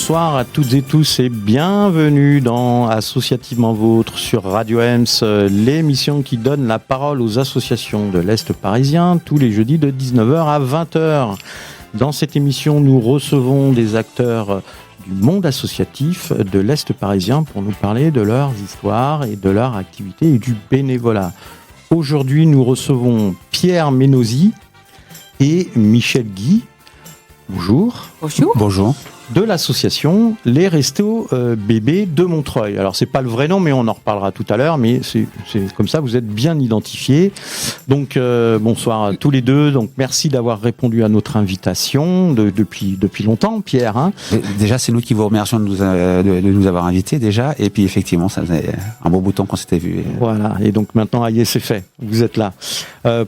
Bonsoir à toutes et tous et bienvenue dans Associativement Vôtre sur Radio Ems, l'émission qui donne la parole aux associations de l'Est parisien tous les jeudis de 19h à 20h. Dans cette émission, nous recevons des acteurs du monde associatif de l'Est parisien pour nous parler de leurs histoires et de leurs activités et du bénévolat. Aujourd'hui, nous recevons Pierre Ménosy et Michel Guy. Bonjour. Bonjour. Bonjour. De l'association Les Restos Bébés de Montreuil. Alors c'est pas le vrai nom, mais on en reparlera tout à l'heure. Mais c'est comme ça, vous êtes bien identifiés. Donc bonsoir à tous les deux. Donc merci d'avoir répondu à notre invitation depuis longtemps, Pierre. Hein. Déjà, c'est nous qui vous remercions de nous avoir invités déjà. Et puis effectivement, ça faisait un bon bout de temps qu'on s'était vu. Voilà. Et donc maintenant, c'est fait. Vous êtes là.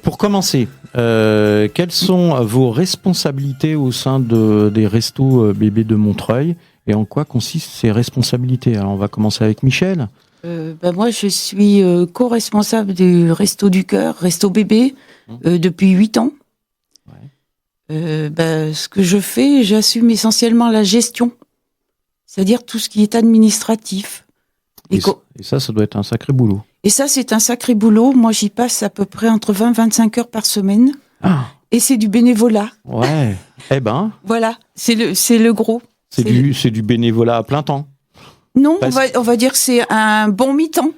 Pour commencer, quelles sont vos responsabilités au sein des Restos Bébés de Montreuil et en quoi consistent ces responsabilités? Alors on va commencer avec Michel. Moi je suis co-responsable du Resto du Cœur, Resto Bébé, depuis 8 ans. Ouais. Ce que je fais, j'assume essentiellement la gestion, c'est-à-dire tout ce qui est administratif. Et ça doit être un sacré boulot. Et ça c'est un sacré boulot, moi j'y passe à peu près entre 20 et 25 heures par semaine. Ah. Et c'est du bénévolat. Ouais. Voilà, c'est le gros. C'est du bénévolat à plein temps. Non, on va dire que c'est un bon mi-temps.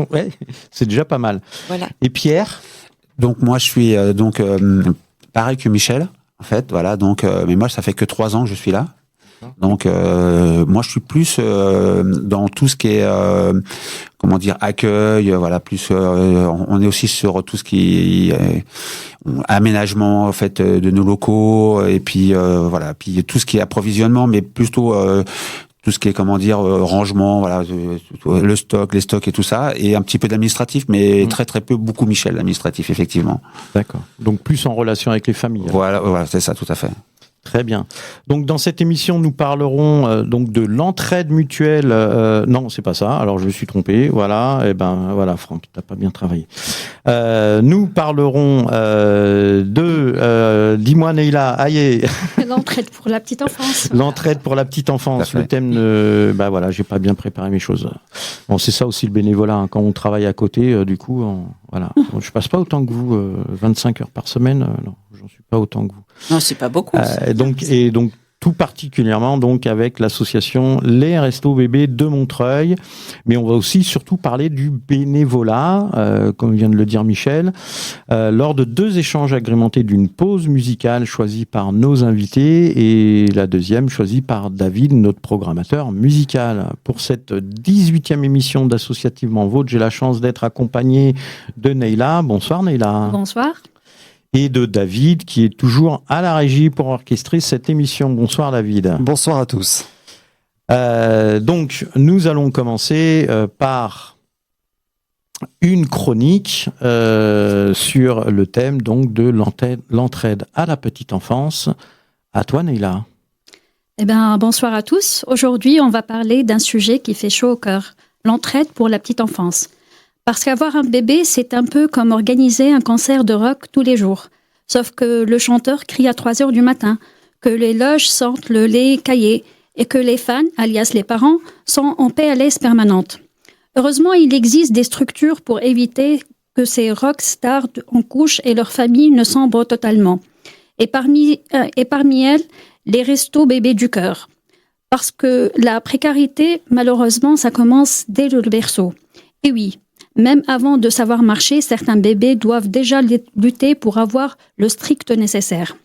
Ouais, c'est déjà pas mal. Voilà. Et Pierre? Donc moi je suis pareil que Michel, en fait, voilà. Donc mais moi ça fait que 3 ans que je suis là. Donc moi je suis plus dans tout ce qui est accueil, voilà, plus on est aussi sur tout ce qui est aménagement en fait de nos locaux et puis voilà, puis tout ce qui est approvisionnement, mais plutôt tout ce qui est rangement, voilà, les stocks et tout ça, et un petit peu d'administratif, mais très très peu, beaucoup Michel l'administratif effectivement. D'accord. Donc plus en relation avec les familles. Voilà, c'est ça, tout à fait. Très bien. Donc dans cette émission, nous parlerons donc de l'entraide mutuelle. Non, c'est pas ça. Alors je me suis trompé. Voilà. Voilà, Franck, t'as pas bien travaillé. Nous parlerons dis-moi Neila, aïe. L'entraide pour la petite enfance. L'entraide pour la petite enfance. Le thème j'ai pas bien préparé mes choses. Bon, c'est ça aussi le bénévolat. Hein. Quand on travaille à côté, du coup, voilà. Bon, je passe pas autant que vous, 25 heures par semaine. Non, j'en suis pas autant que vous. Non, c'est pas beaucoup. Donc tout particulièrement donc avec l'association Les Restos Bébés de Montreuil, mais on va aussi surtout parler du bénévolat, comme vient de le dire Michel, lors de 2 échanges agrémentés d'une pause musicale choisie par nos invités et la deuxième choisie par David, notre programmateur musical. Pour cette 18e émission d'Associativement Vôtre, j'ai la chance d'être accompagné de Neila. Bonsoir Neila. Bonsoir. Et de David, qui est toujours à la régie pour orchestrer cette émission. Bonsoir David. Bonsoir à tous. Donc, nous allons commencer par une chronique sur le thème donc de l'entraide à la petite enfance. À toi Neila. Bonsoir à tous. Aujourd'hui, on va parler d'un sujet qui fait chaud au cœur, l'entraide pour la petite enfance. Parce qu'avoir un bébé, c'est un peu comme organiser un concert de rock tous les jours. Sauf que le chanteur crie à 3 heures du matin, que les loges sentent le lait caillé et que les fans, alias les parents, sont en PLS permanente. Heureusement, il existe des structures pour éviter que ces rock stars en couche et leurs familles ne sombrent totalement. Et parmi elles, les restos bébés du cœur. Parce que la précarité, malheureusement, ça commence dès le berceau. Et oui, même avant de savoir marcher, certains bébés doivent déjà lutter pour avoir le strict nécessaire.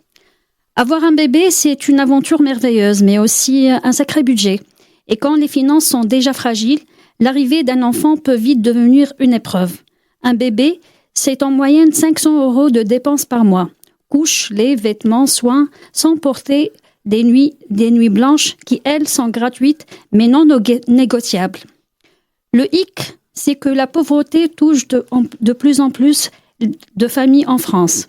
Avoir un bébé, c'est une aventure merveilleuse, mais aussi un sacré budget. Et quand les finances sont déjà fragiles, l'arrivée d'un enfant peut vite devenir une épreuve. Un bébé, c'est en moyenne 500 € de dépenses par mois. Couches, lait, vêtements, soins, sans porter des nuits blanches qui, elles, sont gratuites, mais non négociables. Le hic, c'est que la pauvreté touche de plus en plus de familles en France.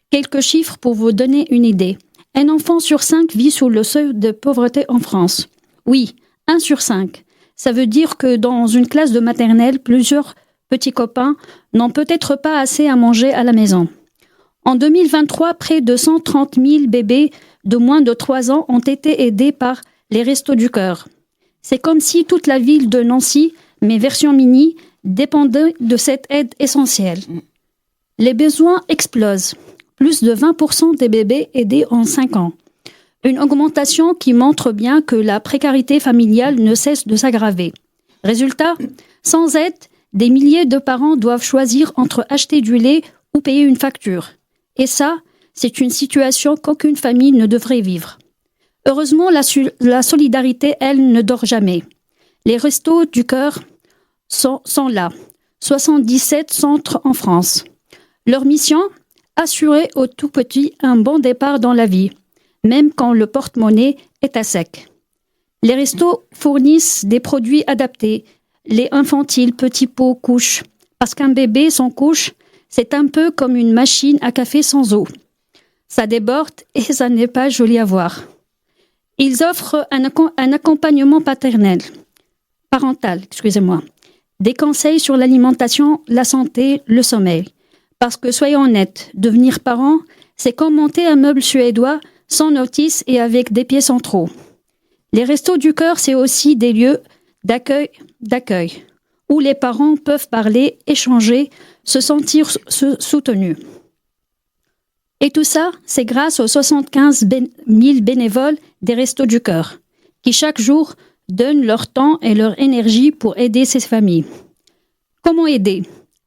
Quelques chiffres pour vous donner une idée. Un enfant sur 5 vit sous le seuil de pauvreté en France. Oui, 1 sur 5. Ça veut dire que dans une classe de maternelle, plusieurs petits copains n'ont peut-être pas assez à manger à la maison. En 2023, près de 130 000 bébés de moins de 3 ans ont été aidés par les Restos du Cœur. C'est comme si toute la ville de Nancy, mais version mini, dépendait de cette aide essentielle. Les besoins explosent. Plus de 20% des bébés aidés en 5 ans. Une augmentation qui montre bien que la précarité familiale ne cesse de s'aggraver. Résultat, sans aide, des milliers de parents doivent choisir entre acheter du lait ou payer une facture. Et ça, c'est une situation qu'aucune famille ne devrait vivre. Heureusement, la solidarité, elle, ne dort jamais. Les Restos du Cœur sont là. 77 centres en France. Leur mission, assurer aux tout-petits un bon départ dans la vie, même quand le porte-monnaie est à sec. Les restos fournissent des produits adaptés, lait infantile, petits pots, couches. Parce qu'un bébé sans couche, c'est un peu comme une machine à café sans eau. Ça déborde et ça n'est pas joli à voir. Ils offrent un accompagnement parental, des conseils sur l'alimentation, la santé, le sommeil. Parce que, soyons honnêtes, devenir parent, c'est comme monter un meuble suédois sans notice et avec des pieds centraux. Les Restos du Cœur, c'est aussi des lieux d'accueil, où les parents peuvent parler, échanger, se sentir soutenus. Et tout ça, c'est grâce aux 75 000 bénévoles des Restos du Cœur, qui chaque jour donnent leur temps et leur énergie pour aider ces familles. Comment aider ?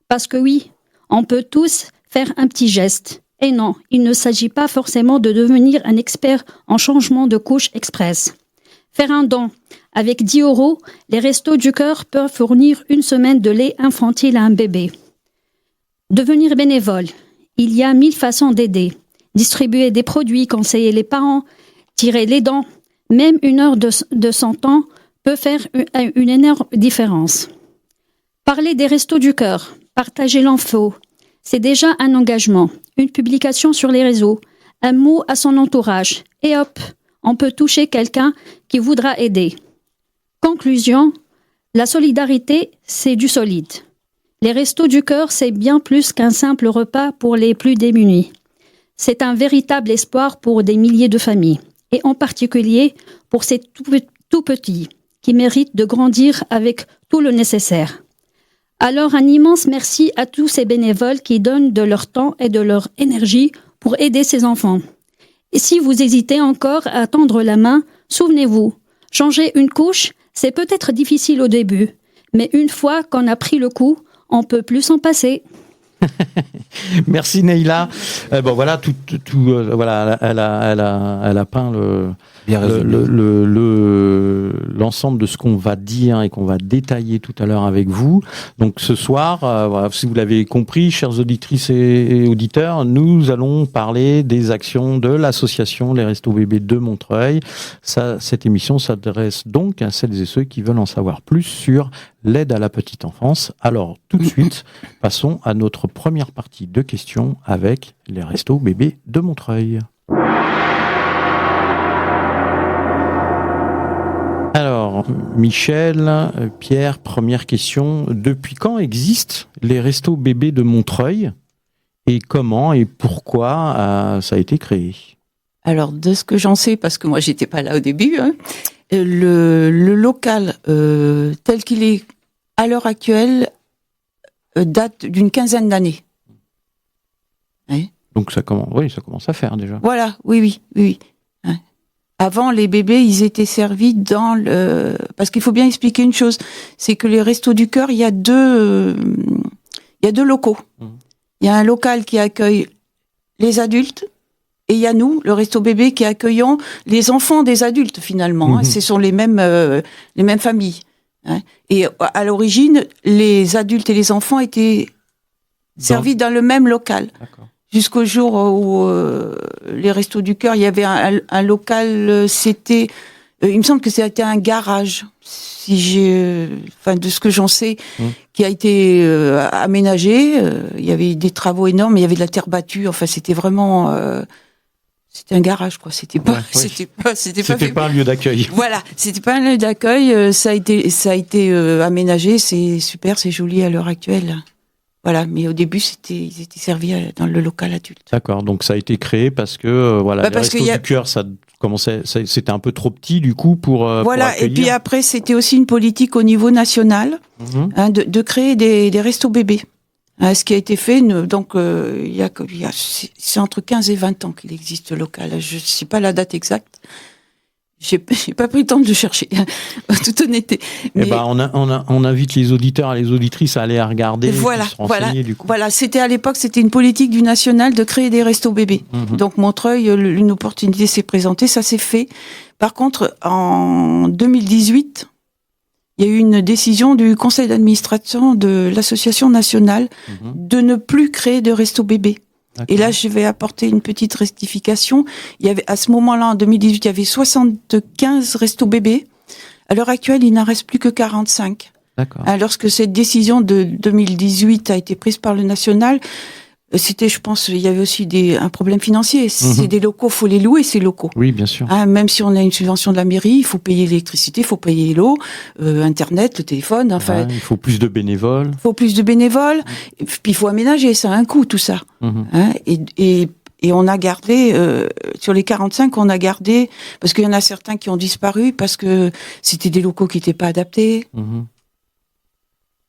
Parce que oui, on peut tous faire un petit geste. Et non, il ne s'agit pas forcément de devenir un expert en changement de couche express. Faire un don. Avec 10 €, les Restos du Cœur peuvent fournir une semaine de lait infantile à un bébé. Devenir bénévole. Il y a 1000 façons d'aider. Distribuer des produits, conseiller les parents, tirer les dents. Même 1 heure de son temps peut faire une énorme différence. Parler des Restos du Cœur. Partager l'info. C'est déjà un engagement. Une publication sur les réseaux. Un mot à son entourage. Et hop, on peut toucher quelqu'un qui voudra aider. Conclusion, la solidarité, c'est du solide. Les Restos du Cœur, c'est bien plus qu'un simple repas pour les plus démunis. C'est un véritable espoir pour des milliers de familles, et en particulier pour ces tout petits, qui méritent de grandir avec tout le nécessaire. Alors un immense merci à tous ces bénévoles qui donnent de leur temps et de leur énergie pour aider ces enfants. Et si vous hésitez encore à tendre la main, souvenez-vous, changer une couche, c'est peut-être difficile au début, mais une fois qu'on a pris le coup, on peut plus s'en passer. Merci Neila. Bon voilà, voilà, elle a peint l'ensemble de ce qu'on va dire et qu'on va détailler tout à l'heure avec vous. Donc ce soir, voilà, si vous l'avez compris, chères auditrices et auditeurs, nous allons parler des actions de l'association Les Restos Bébés de Montreuil. Cette émission s'adresse donc à celles et ceux qui veulent en savoir plus sur l'aide à la petite enfance. Alors tout de suite, passons à notre première partie de questions avec les Restos Bébés de Montreuil. Alors, Michel, Pierre, première question. Depuis quand existent les Restos Bébés de Montreuil et comment et pourquoi ça a été créé ? Alors, de ce que j'en sais, parce que moi, j'étais pas là au début, le local tel qu'il est à l'heure actuelle date d'une 15aine d'années. Oui. Donc ça commence à faire déjà. Voilà, oui. Hein. Avant, les bébés, ils étaient servis dans le... Parce qu'il faut bien expliquer une chose, c'est que les Restos du Cœur, il y a deux locaux. Il y a un local qui accueille les adultes, et il y a nous, le Resto Bébé, qui accueillons les enfants des adultes, finalement. Hein. Ce sont les mêmes familles. Hein. Et à l'origine, les adultes et les enfants étaient servis dans le même local. D'accord. Jusqu'au jour où les Restos du Cœur, il y avait un local, c'était... il me semble que c'était un garage, de ce que j'en sais, qui a été aménagé. Il y avait des travaux énormes, il y avait de la terre battue. Enfin, c'était vraiment... c'était un garage, quoi. C'était pas un lieu d'accueil. Voilà, c'était pas un lieu d'accueil. Ça a été aménagé. C'est super, c'est joli à l'heure actuelle. Voilà, mais au début, ils étaient servis dans le local adulte. D'accord, donc ça a été créé parce que les Restos du Cœur, ça C'était un peu trop petit du coup pour voilà. pour Et puis après, c'était aussi une politique au niveau national de créer des restos bébés. Ce qui a été fait, c'est entre 15 et 20 ans qu'il existe le local. Je ne sais pas la date exacte. J'ai pas pris le temps de le chercher, en toute honnêteté. Mais on invite les auditeurs et les auditrices à aller à regarder, se renseigner du coup. Voilà, à l'époque, c'était une politique du national de créer des restos bébés. Donc Montreuil, une opportunité s'est présentée, ça s'est fait. Par contre, en 2018, il y a eu une décision du conseil d'administration de l'association nationale de ne plus créer de restos bébés. D'accord. Et là, je vais apporter une petite rectification. Il y avait, à ce moment-là, en 2018, il y avait 75 restos bébés. À l'heure actuelle, il n'en reste plus que 45. D'accord. Lorsque cette décision de 2018 a été prise par le national, c'était, je pense, il y avait aussi un problème financier. C'est des locaux, faut les louer, ces locaux. Oui, bien sûr. Même si on a une subvention de la mairie, il faut payer l'électricité, il faut payer l'eau, Internet, le téléphone. Enfin, il faut plus de bénévoles. Et puis il faut aménager, ça a un coût, tout ça. Et on a gardé, sur les 45, on a gardé, parce qu'il y en a certains qui ont disparu, parce que c'était des locaux qui n'étaient pas adaptés.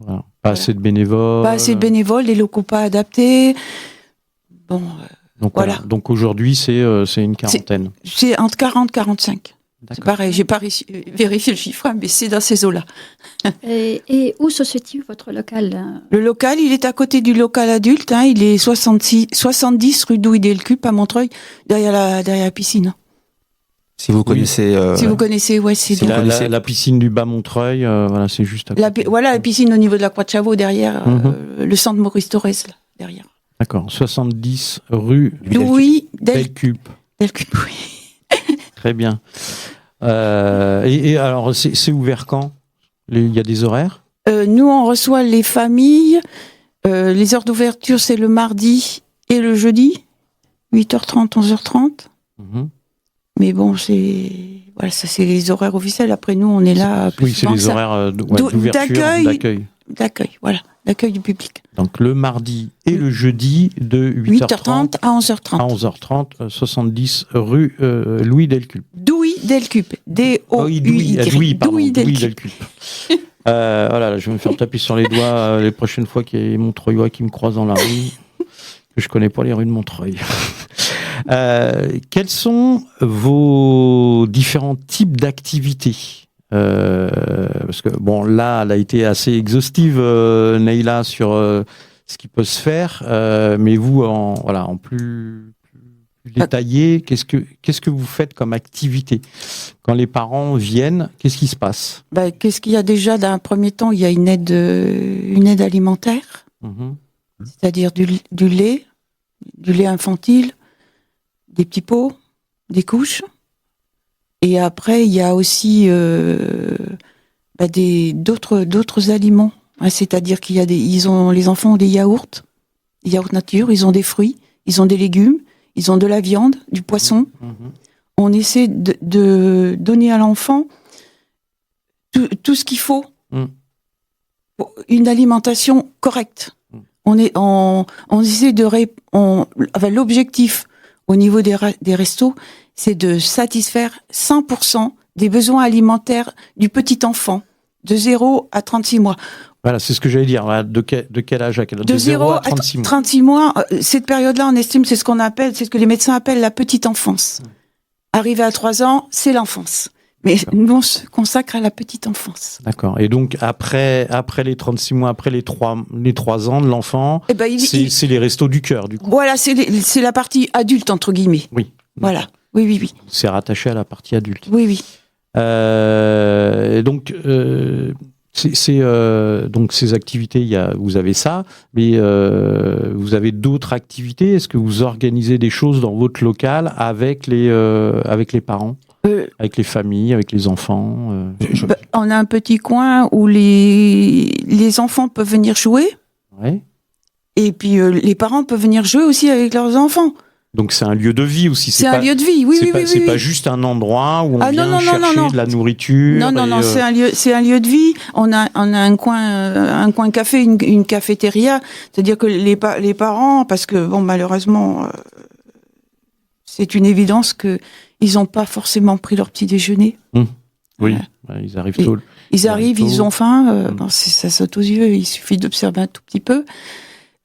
Voilà. Pas assez de bénévoles. Pas assez de bénévoles, les locaux pas adaptés. Bon, donc voilà. Donc aujourd'hui, c'est une quarantaine. C'est entre 40 et 45. C'est pareil, j'ai pas vérifié le chiffre, mais c'est dans ces eaux-là. Et où se situe votre local? Le local, il est à côté du local adulte. Il est 70 rue Douy-Delcup à Montreuil, derrière la piscine. Si vous connaissez... Si vous connaissez, ouais, c'est la piscine du Bas-Montreuil, voilà, c'est juste à côté. La piscine au niveau de la Croix de Chavaux, derrière, le centre Maurice Torres, là, derrière. D'accord, 70 rue Delcup. Delcup, oui. Très bien. Et alors, c'est ouvert quand? Il y a des horaires? Nous, on reçoit les familles. Les heures d'ouverture, c'est le mardi et le jeudi, 8h30, 11h30. Mais bon, ça c'est les horaires officiels. Après, nous, on est là. Oui, c'est les horaires d'ouverture, d'accueil, voilà, d'accueil du public. Donc le mardi et le jeudi de 8h30 à 11h30. À 11h30, 70 rue Louis Delcup. Douy-Delcup. D-O-U-Y. Douy Delcup. Voilà, je vais me faire taper sur les doigts les prochaines fois qu'il y a des Montreuillois qui me croisent dans la rue. Je connais pas les rues de Montreuil. Quels sont vos différents types d'activités? Parce que bon, là, elle a été assez exhaustive, Neila, sur ce qui peut se faire. Mais vous, en plus détaillé, qu'est-ce que vous faites comme activité quand les parents viennent? Qu'est-ce qui se passe? Qu'est-ce qu'il y a déjà? D'un premier temps, il y a une aide alimentaire, c'est-à-dire du lait infantile, des petits pots, des couches. Et après, il y a aussi d'autres aliments. C'est-à-dire les enfants ont des yaourts nature, ils ont des fruits, ils ont des légumes, ils ont de la viande, du poisson. On essaie de donner à l'enfant tout ce qu'il faut. Pour une alimentation correcte. On essaie l'objectif au niveau des restos, c'est de satisfaire 100% des besoins alimentaires du petit enfant, de 0 à 36 mois. Voilà, c'est ce que j'allais dire. De quel âge à quel âge? De 0 à 36 mois. 36 mois, cette période-là, on estime, c'est ce que les médecins appellent la petite enfance. Arrivé à 3 ans, c'est l'enfance. Mais nous, on se consacre à la petite enfance. D'accord. Et donc, après les 36 mois, après les 3 ans de l'enfant, c'est les restos du cœur, du coup. Voilà, c'est la partie adulte, entre guillemets. Oui. Voilà. Oui. C'est rattaché à la partie adulte. Oui. Donc, donc ces activités, vous avez ça, mais vous avez d'autres activités. Est-ce que vous organisez des choses dans votre local avec les parents? Avec les familles, avec les enfants. On a un petit coin où les enfants peuvent venir jouer. Ouais. Et puis les parents peuvent venir jouer aussi avec leurs enfants. Donc c'est un lieu de vie aussi. C'est un lieu de vie, oui. C'est pas juste un endroit où on vient chercher de la nourriture. Non, c'est un lieu de vie. On a un coin café, une cafétéria. C'est-à-dire que les parents, parce que bon, malheureusement, c'est une évidence que ils n'ont pas forcément pris leur petit déjeuner. Oui, ils arrivent tôt. Ils arrivent, ils ont faim, ça saute aux yeux, il suffit d'observer un tout petit peu.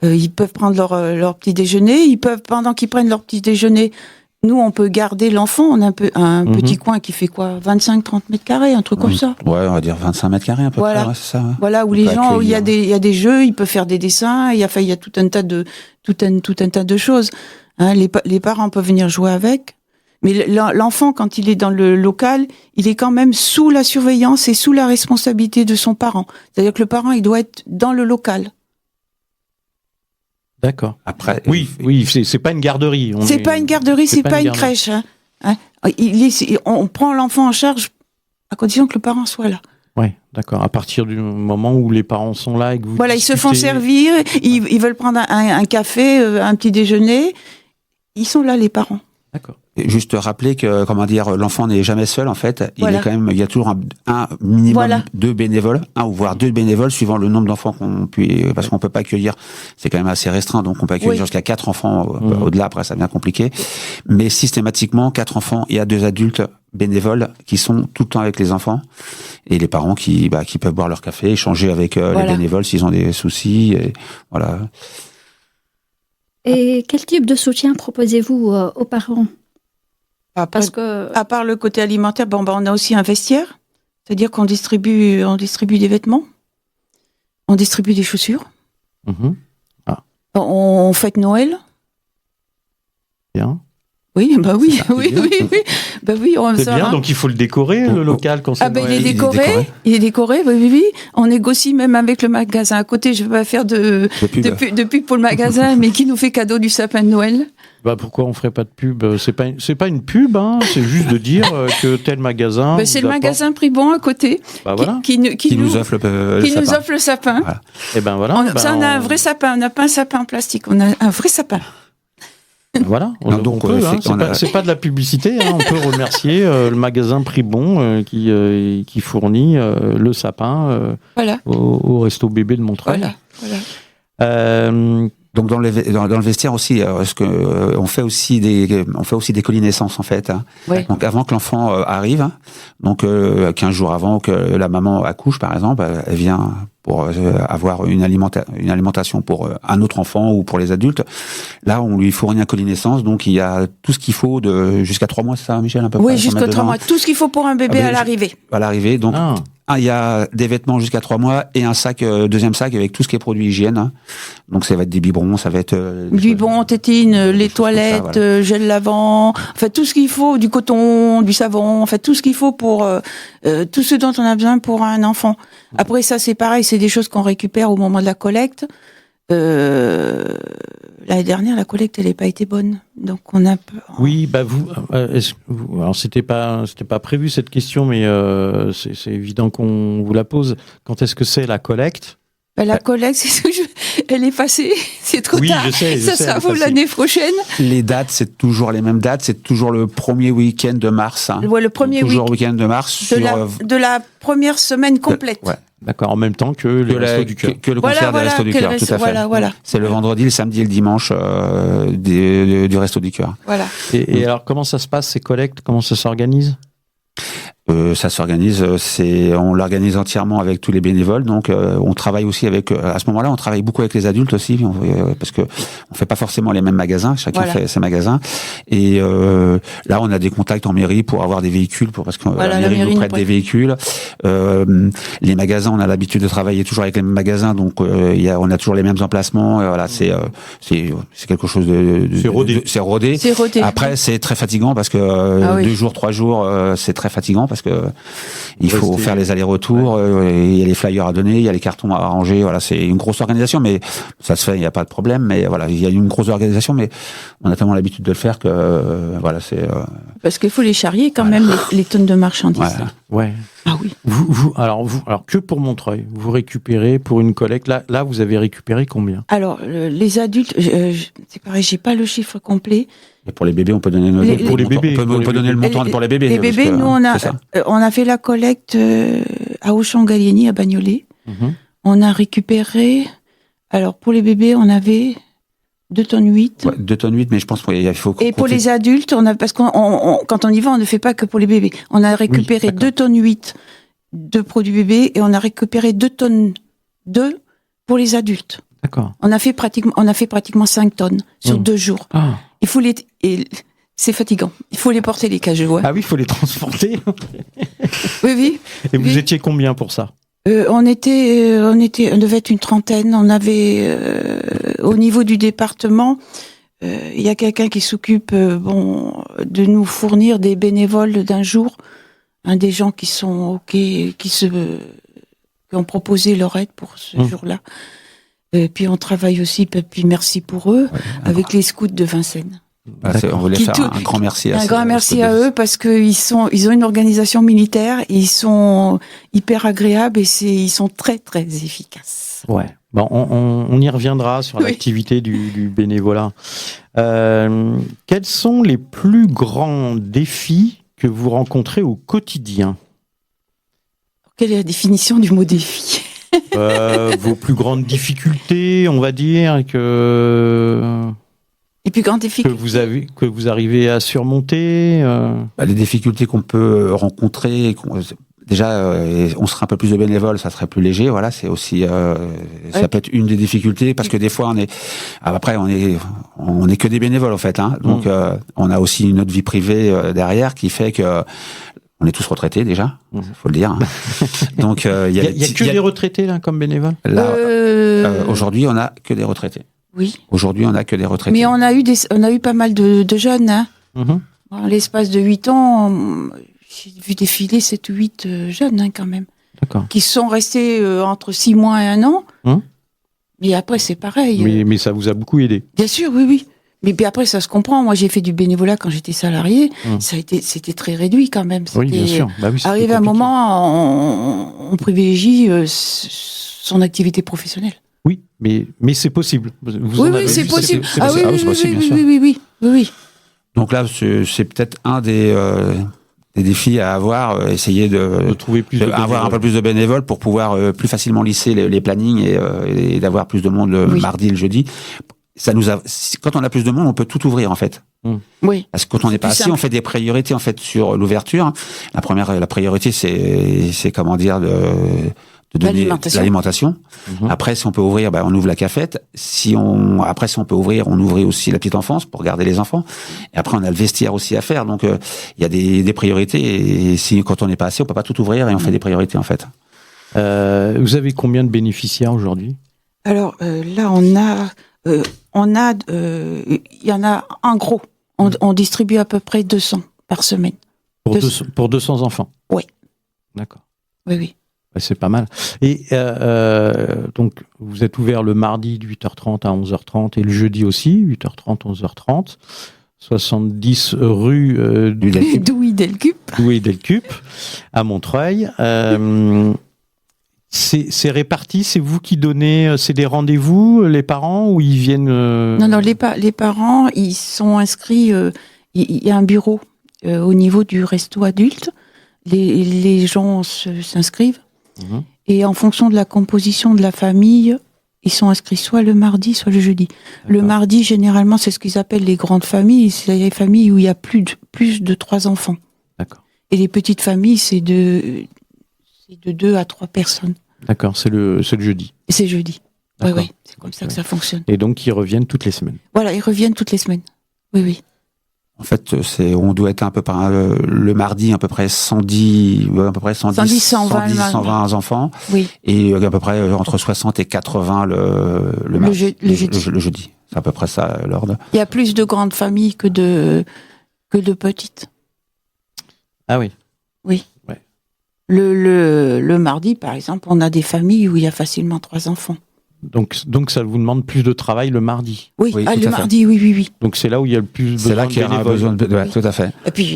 Ils peuvent prendre leur petit déjeuner, pendant qu'ils prennent leur petit déjeuner, nous, on peut garder l'enfant, on a un petit coin qui fait quoi, 25-30 mètres carrés, un truc comme ça. Ouais, on va dire 25 mètres carrés, à peu près, ouais, c'est ça. Ouais. Voilà, où les gens, il y a des jeux, ils peuvent faire des dessins, il y a tout un tas de choses. Hein, les parents peuvent venir jouer avec. Mais l'enfant, quand il est dans le local, il est quand même sous la surveillance et sous la responsabilité de son parent. C'est-à-dire que le parent, il doit être dans le local. D'accord. Après, oui, c'est pas une garderie. C'est pas une garderie, c'est pas une crèche. Hein. On prend l'enfant en charge à condition que le parent soit là. Oui, d'accord. À partir du moment où les parents sont là et que vous voilà, discutez... ils se font servir, ils veulent prendre un café, un petit déjeuner. Ils sont là, les parents. D'accord. Juste rappeler que, l'enfant n'est jamais seul, en fait. Voilà. Il y a toujours un minimum voilà. de bénévoles, un ou voire 2 bénévoles, suivant le nombre d'enfants parce qu'on peut pas accueillir, c'est quand même assez restreint, donc on peut accueillir jusqu'à 4 enfants, au-delà, après ça devient compliqué. Mais systématiquement, 4 enfants, il y a 2 adultes bénévoles qui sont tout le temps avec les enfants, et les parents qui peuvent boire leur café, échanger avec les bénévoles s'ils ont des soucis, et voilà. Et quel type de soutien proposez-vous aux parents ? À part le côté alimentaire, on a aussi un vestiaire, c'est-à-dire qu'on distribue des vêtements, on distribue des chaussures, on fête Noël. Bien. Oui, oui. C'est bien, donc il faut le décorer, le local, quand c'est Noël. Il est décoré, oui. On négocie même avec le magasin à côté, je ne vais pas faire de pub pour le magasin, mais qui nous fait cadeau du sapin de Noël. Pourquoi on ferait pas de pub ? C'est pas une pub, hein, c'est juste de dire que tel magasin. C'est le magasin Pribon à côté qui nous offre le sapin. Voilà. Et voilà. On a un vrai sapin, on n'a pas un sapin en plastique, on a un vrai sapin. Voilà, c'est pas de la publicité, hein, on peut remercier le magasin Pribon qui fournit le sapin au Resto Bébé de Montreuil. Voilà. Donc dans le vestiaire aussi, on fait aussi des colis-naissances, en fait. Hein. Ouais. Donc avant que l'enfant arrive, donc 15 jours avant que la maman accouche, par exemple, elle vient pour avoir une alimentation pour un autre enfant ou pour les adultes. Là, on lui fournit un colis-naissance, donc il y a tout ce qu'il faut jusqu'à 3 mois, c'est ça, Michel, un peu près. Oui, jusqu'à 3 mois, tout ce qu'il faut pour un bébé à l'arrivée. À l'arrivée, donc. Il y a des vêtements jusqu'à 3 mois et un sac, deuxième sac avec tout ce qui est produit hygiène. Hein. Donc ça va être des biberons, ça va être... biberons, tétines, les toilettes, ça, voilà. Gel lavant, enfin tout ce qu'il faut, du coton, du savon, enfin tout ce qu'il faut pour... tout ce dont on a besoin pour un enfant. Après ça c'est pareil, c'est des choses qu'on récupère au moment de la collecte. L'année dernière, la collecte, elle n'a pas été bonne. Donc, on a peur. Oui, alors c'était pas prévu cette question, mais c'est évident qu'on vous la pose. Quand est-ce que c'est la collecte ? La collecte, elle est passée, c'est trop tard. Je sais, ça sera pour l'année prochaine. Les dates, c'est toujours les mêmes dates, c'est toujours le premier week-end de mars. Hein. Ouais, le premier week-end de mars. De la première semaine complète. Ouais. D'accord, en même temps que les Restos du Cœur. Que le concert des Restos du Cœur, tout à fait. Voilà. C'est le vendredi, le samedi et le dimanche du Restos du Cœur. Voilà. Et alors, comment ça se passe, ces collectes ? Comment ça s'organise ? Ça s'organise, on l'organise entièrement avec tous les bénévoles. Donc, on travaille aussi à ce moment-là, on travaille beaucoup avec les adultes aussi, parce que on fait pas forcément les mêmes magasins. Chacun fait ses magasins. Et là, on a des contacts en mairie pour avoir des véhicules, parce que la mairie nous prête des véhicules. Les magasins, on a l'habitude de travailler toujours avec les mêmes magasins, donc on a toujours les mêmes emplacements. Voilà, c'est quelque chose c'est rodé. Après, c'est très fatigant parce que 2 jours, 3 jours, c'est très fatigant parce que il faut faire les allers-retours, il y a les flyers à donner, il y a les cartons à arranger, voilà, c'est une grosse organisation, mais ça se fait, il n'y a pas de problème, mais voilà, il y a une grosse organisation, mais on a tellement l'habitude de le faire que voilà, c'est... Parce qu'il faut les charrier quand même, les tonnes de marchandises. Ouais. Ah oui. Alors que pour Montreuil, vous récupérez pour une collecte, là vous avez récupéré combien ? Alors, les adultes, c'est pareil, j'ai pas le chiffre complet. Et pour les bébés, on peut donner le montant pour les bébés. Les bébés, nous, on a fait la collecte à Auchan-Gallieni, à Bagnolet. On a récupéré, alors pour les bébés, on avait 2 tonnes 8. Ouais, 2 tonnes 8, mais je pense qu'il faut... Et pour les adultes, parce qu'on quand on y va, on ne fait pas que pour les bébés. On a récupéré Oui, 2 tonnes 8 de produits bébés et on a récupéré 2 tonnes 2 pour les adultes. D'accord. On a fait pratiquement 5 tonnes sur 2 jours. Ah. C'est fatigant. Il faut les porter, les cageots. Ouais. Ah oui, il faut les transporter. Oui. Et vous Oui. étiez combien pour ça? On devait être une trentaine. On avait, au niveau du département, il y a quelqu'un qui s'occupe, de nous fournir des bénévoles d'un jour, des gens qui sont qui ont proposé leur aide pour ce jour-là. Puis on travaille aussi, puis merci pour eux, avec les scouts de Vincennes. On voulait faire un grand merci à eux parce que ils ont une organisation militaire, et ils sont hyper agréables et ils sont très très efficaces. Ouais. Bon, on y reviendra sur l'activité du bénévolat. Quels sont les plus grands défis que vous rencontrez au quotidien? Quelle est la définition du mot défi? Vos plus grandes difficultés, on va dire, Les plus grandes difficultés que vous arrivez à surmonter. Les difficultés qu'on peut rencontrer, déjà, on serait un peu plus de bénévoles, ça serait plus léger. Voilà, c'est aussi, ça peut être une des difficultés parce que des fois, on est que des bénévoles en fait. Hein, donc, on a aussi une autre vie privée derrière qui fait que on est tous retraités déjà, faut le dire. Donc, il y a que des retraités là comme bénévoles. Là, aujourd'hui, on a que des retraités. Oui. Aujourd'hui, on a que des retraités. Mais on a eu pas mal de jeunes. Hein. En l'espace de 8 ans, j'ai vu défiler 7 ou 8 jeunes quand même. D'accord. Qui sont restés entre 6 mois et 1 an. Mais après, c'est pareil. Mais ça vous a beaucoup aidé. Bien sûr, oui. Mais puis après, ça se comprend. Moi, j'ai fait du bénévolat quand j'étais salarié. C'était très réduit quand même. Oui, bien sûr. Arrivé à un moment, on privilégie son activité professionnelle. Oui, mais c'est possible. Oui, c'est possible. Oui. Donc là, c'est peut-être un des défis à avoir, essayer de trouver avoir un peu plus de bénévoles pour pouvoir plus facilement lisser les plannings et d'avoir plus de monde le mardi et le jeudi. Quand on a plus de monde, on peut tout ouvrir en fait. Oui. Parce que quand on n'est pas assis, on fait des priorités en fait sur l'ouverture. La priorité, c'est comment dire de donner l'alimentation. Après, si on peut ouvrir, on ouvre la cafette. Si on peut ouvrir, on ouvre aussi la petite enfance pour garder les enfants. Et après, on a le vestiaire aussi à faire. Donc, il y a des priorités. Et quand on n'est pas assez, on peut pas tout ouvrir et on fait des priorités, en fait. Vous avez combien de bénéficiaires aujourd'hui? Alors, là, il y en a un gros. On distribue à peu près 200 par semaine. Pour 200 enfants? Oui. D'accord. Oui. C'est pas mal. Et donc, vous êtes ouvert le mardi de 8h30 à 11h30 et le jeudi aussi, 8h30, 11h30. 70 rue Douy-Delcup, à Montreuil. C'est réparti, c'est vous qui donnez, c'est des rendez-vous, les parents, ou ils viennent... Non, les parents, ils sont inscrits, il y a un bureau au niveau du resto adulte. Les gens s'inscrivent. Et en fonction de la composition de la famille, ils sont inscrits soit le mardi, soit le jeudi. D'accord. Le mardi, généralement, c'est ce qu'ils appellent les grandes familles. C'est les familles où il y a plus de 3 enfants. D'accord. Et les petites familles, c'est de 2 à 3 personnes. D'accord, c'est le jeudi. C'est jeudi. Oui. C'est comme ça que ça fonctionne. Et donc, ils reviennent toutes les semaines. Voilà, ils reviennent toutes les semaines. Oui. En fait, on doit être à peu près le mardi à peu près 120 enfants. Oui. Et à peu près entre 60 et 80 le jeudi. C'est à peu près ça l'ordre. Il y a plus de grandes familles que de petites. Ah oui. Oui. Ouais. Le mardi, par exemple, on a des familles où il y a facilement 3 enfants. Donc ça vous demande plus de travail le mardi. Oui, le mardi, oui. Donc c'est là où il y a le plus besoin de bénévoles. C'est là qu'il y a besoin de bénévoles, tout à fait. Et puis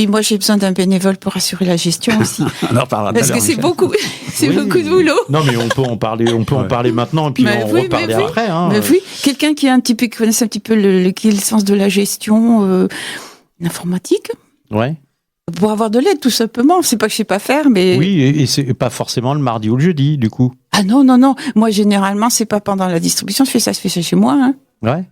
moi j'ai besoin d'un bénévole pour assurer la gestion aussi. On en reparlera. Parce que c'est beaucoup de boulot. Non mais on peut en parler maintenant et puis reparler après. Mais oui, quelqu'un qui connaisse un petit peu qui a le sens de la gestion, l'informatique. Ouais. Pour avoir de l'aide, tout simplement. C'est pas que je sais pas faire, mais... Oui, et c'est pas forcément le mardi ou le jeudi, du coup. Ah non. Moi, généralement, c'est pas pendant la distribution, je fais ça chez moi. Hein. Ouais.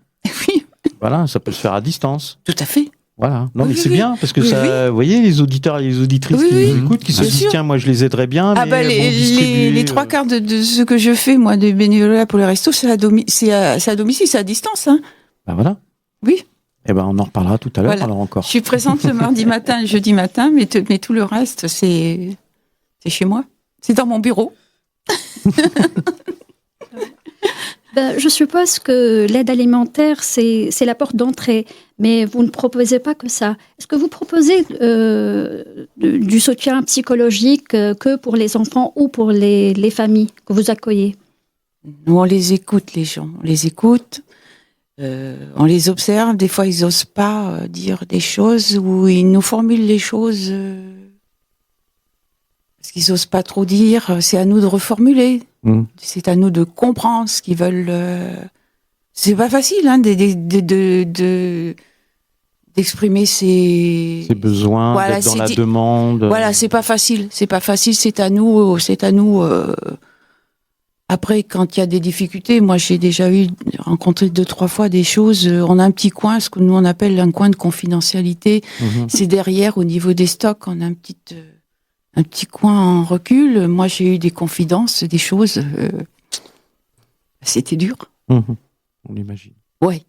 Voilà, ça peut se faire à distance. Tout à fait. Voilà. Non, Oui, mais c'est oui. bien parce que Oui, ça, vous voyez, les auditeurs et les auditrices Oui, qui oui. nous écoutent, qui se Bien disent sûr. tiens, moi je les aiderais bien. Ah mais bon, distribuer, les trois quarts de ce que je fais, moi, de bénévolat pour les restos, c'est à domicile, c'est à distance. Hein. Ben voilà. Oui. Eh ben, on en reparlera tout à l'heure, Voilà. alors encore. Je suis présente le mardi matin, le jeudi matin, mais tout le reste, c'est chez moi. C'est dans mon bureau. Je suppose que l'aide alimentaire, c'est la porte d'entrée, mais vous ne proposez pas que ça. Est-ce que vous proposez du soutien psychologique que pour les enfants ou pour les familles que vous accueillez? Nous, on les écoute, les gens. On les écoute, on les observe. Des fois, ils n'osent pas dire des choses ou ils nous formulent les choses parce qu'ils n'osent pas trop dire. C'est à nous de reformuler. C'est à nous de comprendre ce qu'ils veulent. C'est pas facile hein, d'exprimer ses besoins, voilà, d'être dans la demande. Voilà, c'est pas facile. C'est pas facile. C'est à nous. Après, quand il y a des difficultés, moi j'ai déjà rencontré 2-3 fois des choses. On a un petit coin, ce que nous on appelle un coin de confidentialité. C'est derrière, au niveau des stocks, on a un petit coin en recul. Moi, j'ai eu des confidences, des choses. C'était dur. On l'imagine. Ouais,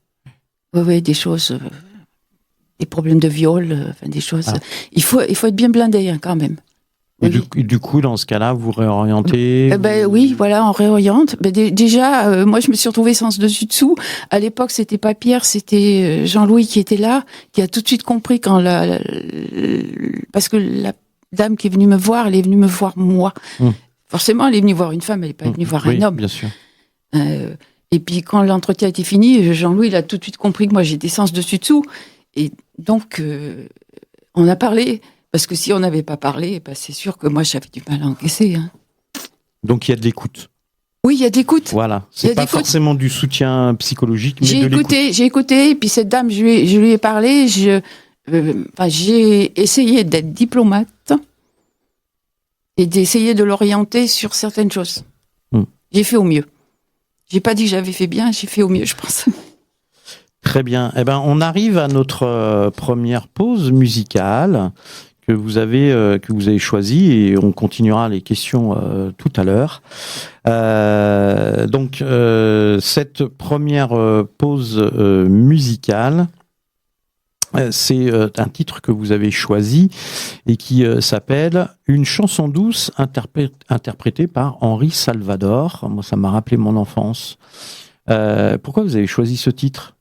des choses, des problèmes de viol, des choses. Ah. Il faut être bien blindé hein, quand même. Et du coup, dans ce cas-là, vous réorientez Oui, voilà, on réoriente. Déjà, moi, je me suis retrouvée sans dessus-dessous. À l'époque, c'était pas Pierre, c'était Jean-Louis qui était là, qui a tout de suite compris parce que la dame qui est venue me voir, elle est venue me voir moi. Forcément, elle est venue voir une femme, elle n'est pas venue voir un homme. Bien sûr. Et puis, quand l'entretien était fini, Jean-Louis, il a tout de suite compris que moi, j'étais sans dessus-dessous. Et donc, on a parlé. Parce que si on n'avait pas parlé, c'est sûr que moi, j'avais du mal à encaisser. Hein. Donc, il y a de l'écoute. Oui, il y a de l'écoute. Voilà. C'est pas forcément du soutien psychologique, mais de l'écoute. J'ai écouté, et puis cette dame, je lui ai parlé. J'ai essayé d'être diplomate et d'essayer de l'orienter sur certaines choses. J'ai fait au mieux. J'ai pas dit que j'avais fait bien, j'ai fait au mieux, je pense. Très bien. Eh ben, on arrive à notre première pause musicale que vous avez choisie et on continuera les questions tout à l'heure. Donc, cette première pause musicale, c'est un titre que vous avez choisi et qui s'appelle « Une chanson douce » interprétée par Henri Salvador. Moi, ça m'a rappelé mon enfance. Pourquoi vous avez choisi ce titre ?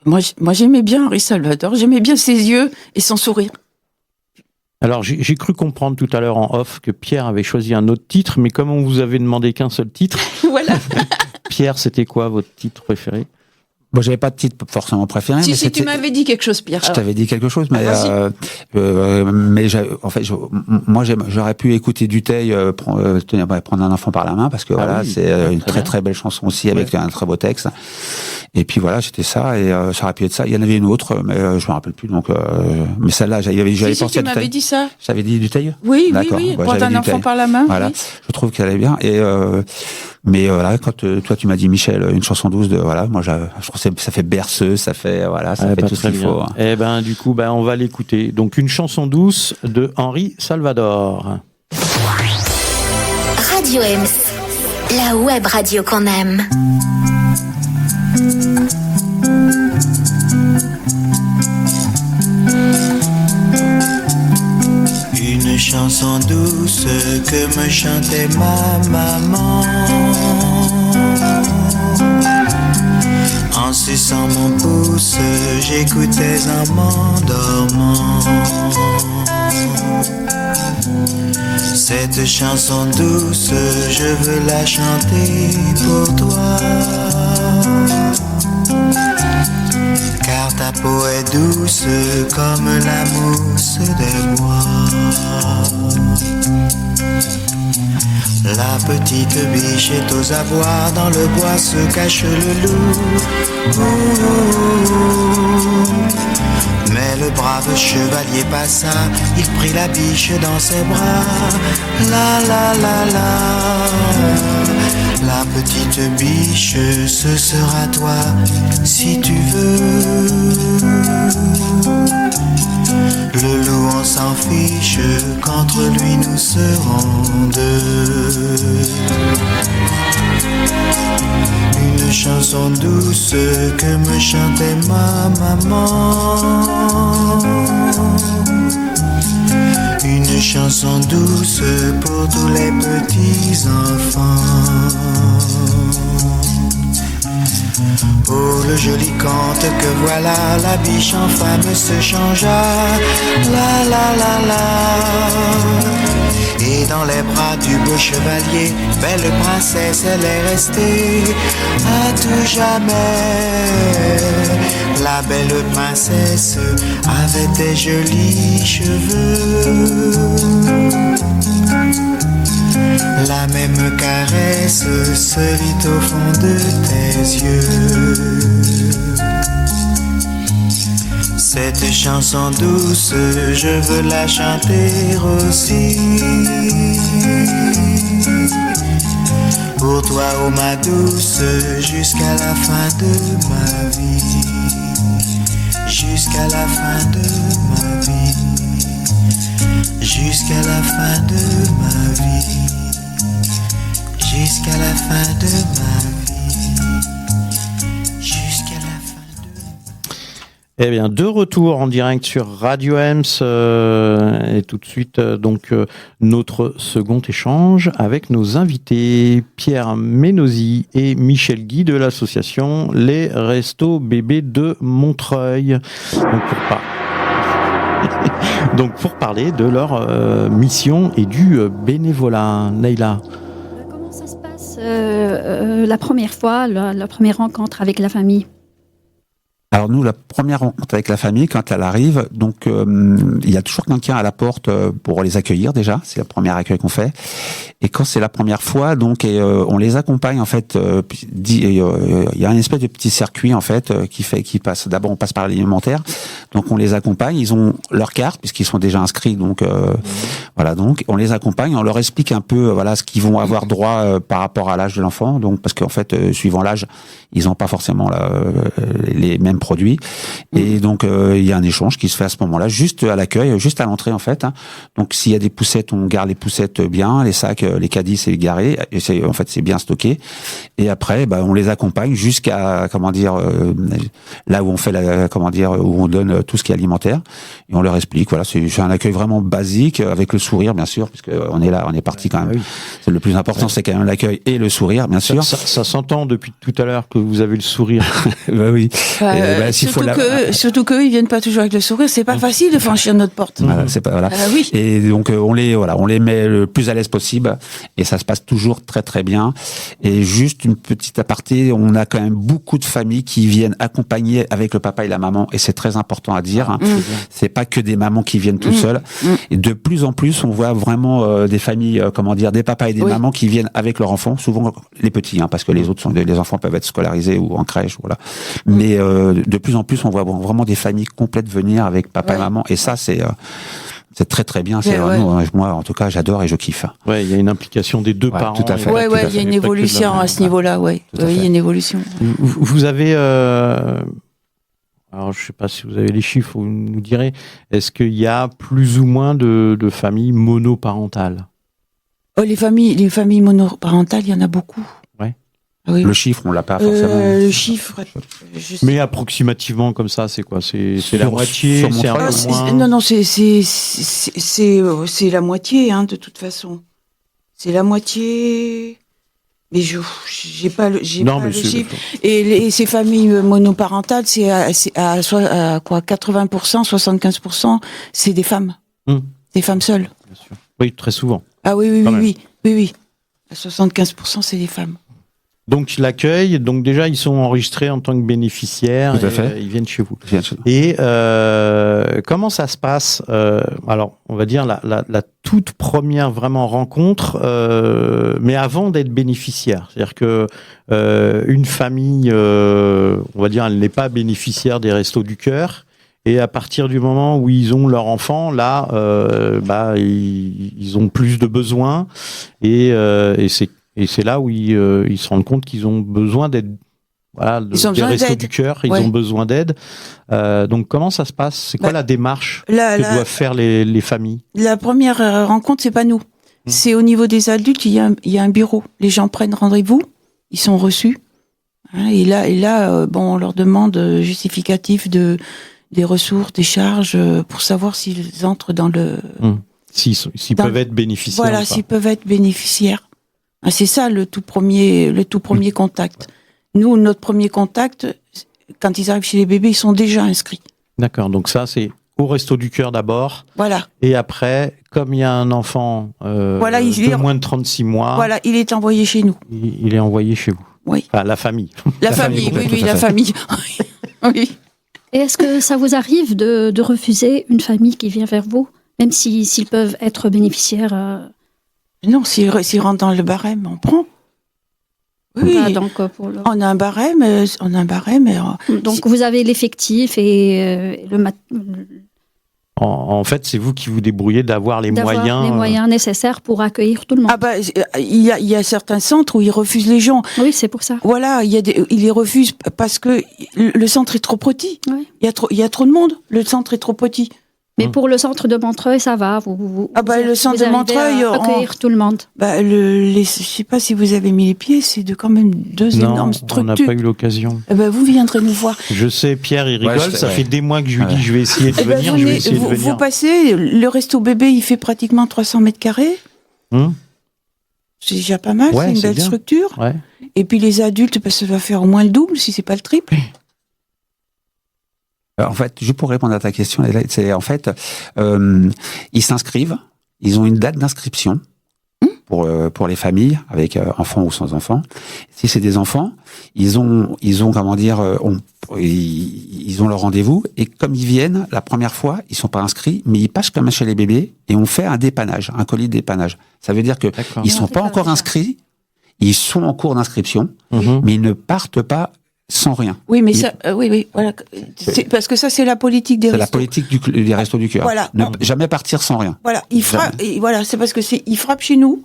Moi, j'aimais bien Henri Salvador, j'aimais bien ses yeux et son sourire. Alors, j'ai cru comprendre tout à l'heure en off que Pierre avait choisi un autre titre, mais comme on vous avait demandé qu'un seul titre, voilà. Pierre, c'était quoi votre titre préféré ? Bon, j'avais pas de titre forcément préféré. Si tu m'avais dit quelque chose, Pierre. Je t'avais dit quelque chose, mais en fait, moi, j'aurais pu écouter Dutheil prendre un enfant par la main, parce que c'est une très belle chanson aussi avec un très beau texte. Et puis voilà, c'était ça, et ça aurait pu être ça. Il y en avait une autre, mais je me rappelle plus. Donc, mais celle-là, j'avais pensé à Dutheil. Tu m'avais dit ça. J'avais dit Dutheil. Oui, prendre un enfant par la main. Voilà, je trouve qu'elle allait bien. Et mais voilà, quand toi tu m'as dit Michel, une chanson douce moi je trouve que ça fait berceuse, ça fait fait tout ce qu'il faut. Eh ben du coup, on va l'écouter. Donc une chanson douce de Henri Salvador. Radio Ems, la web radio qu'on aime. Une chanson douce que me chantait ma maman, en suçant mon pouce, j'écoutais en m'endormant. Cette chanson douce, je veux la chanter pour toi, car ta peau est douce comme la mousse des bois. La petite biche est aux abois, dans le bois se cache le loup. Mais le brave chevalier passa, il prit la biche dans ses bras. La la la la, La petite biche, ce sera toi si tu veux. Le loup on s'en fiche, qu'entre lui nous serons deux. Une chanson douce que me chantait ma maman. Une chanson douce pour tous les petits enfants. Oh, le joli conte que voilà, la biche en femme se changea. La la la la. Et dans les bras du beau chevalier, belle princesse, elle est restée à tout jamais. La belle princesse avait des jolis cheveux. La même caresse se vit au fond de tes yeux. Cette chanson douce, je veux la chanter aussi. Pour toi, oh ma douce, jusqu'à la fin de ma vie. Jusqu'à la fin de ma vie. Jusqu'à la fin de ma vie. Jusqu'à la fin de ma vie. Jusqu'à la fin de ma vie. Eh bien, de retour en direct sur Radio Ems et tout de suite notre second échange avec nos invités Pierre Ménosy et Michel Guy de l'association Les Restos Bébés de Montreuil. Donc pour parler de leur mission et du bénévolat. Neila. Comment ça se passe la première fois, la première rencontre avec la famille? Alors nous, la première rencontre avec la famille, quand elle arrive, donc il y a toujours quelqu'un à la porte pour les accueillir déjà. C'est le premier accueil qu'on fait. Et quand c'est la première fois, donc on les accompagne en fait. Il y a une espèce de petit circuit en fait qui passe. D'abord, on passe par l'alimentaire. Donc on les accompagne. Ils ont leur carte puisqu'ils sont déjà inscrits. Donc voilà. Donc on les accompagne. On leur explique un peu ce qu'ils vont avoir droit par rapport à l'âge de l'enfant. Donc parce qu'en fait, suivant l'âge, ils n'ont pas forcément les mêmes produits. Et donc il y a un échange qui se fait à ce moment-là, juste à l'accueil, juste à l'entrée en fait. Donc s'il y a des poussettes, on garde les poussettes bien, les sacs, les caddies c'est garé, et c'est bien stocké. Et après, on les accompagne jusqu'à là où on fait où on donne tout ce qui est alimentaire. Et on leur explique. Voilà, c'est un accueil vraiment basique avec le sourire bien sûr, puisque on est là, on est parti quand même. Oui. C'est le plus important, c'est quand même l'accueil et le sourire bien sûr. Ça s'entend depuis tout à l'heure que vous avez le sourire. Oui. Surtout qu'eux, ils viennent pas toujours avec le sourire. C'est pas facile de franchir notre porte. C'est pas voilà. Oui. Et donc on les met le plus à l'aise possible et ça se passe toujours très très bien. Et juste une petite aparté, on a quand même beaucoup de familles qui viennent accompagner avec le papa et la maman et c'est très important à dire. C'est pas que des mamans qui viennent tout seuls. Et de plus en plus, on voit vraiment des familles, des papas et des mamans qui viennent avec leurs enfants, souvent les petits, parce que les autres les enfants peuvent être scolarisés ou en crèche, voilà. Mais de plus en plus, on voit vraiment des familles complètes venir avec papa et maman, et ça, c'est très très bien. Moi, en tout cas, j'adore et je kiffe. Ouais, il y a une implication des deux parents. Tout à fait. Il y a une évolution à ce niveau-là. Oui, il y a une évolution. Vous avez, alors je sais pas si vous avez les chiffres, vous nous direz. Est-ce qu'il y a plus ou moins de familles monoparentales? Les familles monoparentales, il y en a beaucoup. Oui. Le chiffre, on l'a pas forcément. Le chiffre. Mais approximativement comme ça, c'est quoi? C'est la moitié. C'est un peu moins. Non, c'est la moitié, de toute façon. C'est la moitié. Mais j'ai pas le chiffre. Et ces familles monoparentales, c'est à quoi? 80%, 75%, c'est des femmes. Des femmes seules. Bien sûr. Oui, très souvent. Ah oui. À 75%, c'est des femmes. Donc l'accueil, déjà ils sont enregistrés en tant que bénéficiaires. Tout à fait. Ils viennent chez vous. Et comment ça se passe? Alors on va dire la toute première vraiment rencontre, mais avant d'être bénéficiaire. C'est-à-dire que une famille, on va dire, elle n'est pas bénéficiaire des Restos du Cœur. Et à partir du moment où ils ont leur enfant, là, ils ont plus de besoins et c'est Et c'est là où ils se rendent compte qu'ils ont besoin d'aide. Voilà, Ils ont des besoin restos d'aide. du cœur, ils Ouais. ont besoin d'aide. Donc comment ça se passe? C'est quoi la démarche que doivent faire les familles? La première rencontre, c'est pas nous. C'est au niveau des adultes, il y a un bureau. Les gens prennent rendez-vous, ils sont reçus. Hein, et là, on leur demande justificatif des ressources, des charges, pour savoir s'ils entrent dans le... S'ils peuvent être bénéficiaires. Voilà, s'ils peuvent être bénéficiaires. Ah, c'est ça le tout premier contact. Nous, notre premier contact, quand ils arrivent chez les bébés, ils sont déjà inscrits. D'accord, donc ça c'est au Resto du Cœur d'abord. Voilà. Et après, comme il y a un enfant de moins de 36 mois, voilà, il est envoyé chez nous. Il est envoyé chez vous. Oui. Enfin, la famille. La famille, oui, la famille. Oui. Et est-ce que ça vous arrive de refuser une famille qui vient vers vous, même s'ils peuvent être bénéficiaires Non, s'ils rentrent dans le barème, on prend. Oui, on a un barème. Donc vous avez l'effectif et En fait, c'est vous qui vous débrouillez d'avoir les moyens nécessaires pour accueillir tout le monde. Ah bah, il y a certains centres où ils refusent les gens. Oui, c'est pour ça. Voilà, ils les refusent parce que le centre est trop petit. Oui. Il y a trop de monde. Le centre est trop petit. Mais pour le centre de Montreuil, ça va. Le centre de Montreuil, accueillir tout le monde. Je sais pas si vous avez mis les pieds, c'est quand même deux énormes structures. On n'a pas eu l'occasion. Vous viendrez nous voir. Je sais, Pierre, il rigole. Ça fait des mois que je lui dis, je vais essayer de venir. Vous passez, le resto bébé, il fait pratiquement 300 mètres carrés. C'est déjà pas mal, c'est une belle structure. Ouais. Et puis les adultes, ça va faire au moins le double, si c'est pas le triple. En fait, juste pour répondre à ta question, c'est en fait, ils s'inscrivent, ils ont une date d'inscription pour les familles avec enfants ou sans enfants. Si c'est des enfants, ils ont comment dire, ils ont leur rendez-vous et comme ils viennent la première fois, ils sont pas inscrits, mais ils passent comme chez les bébés et on fait un dépannage, un colis de dépannage. Ça veut dire que ils sont pas encore inscrits, ils sont en cours d'inscription, mais ils ne partent pas sans rien. Oui, mais voilà. Parce que ça, c'est la politique des restos. C'est la politique des restos du cœur. Voilà. Ne jamais partir sans rien. Voilà. C'est parce que ils frappent chez nous.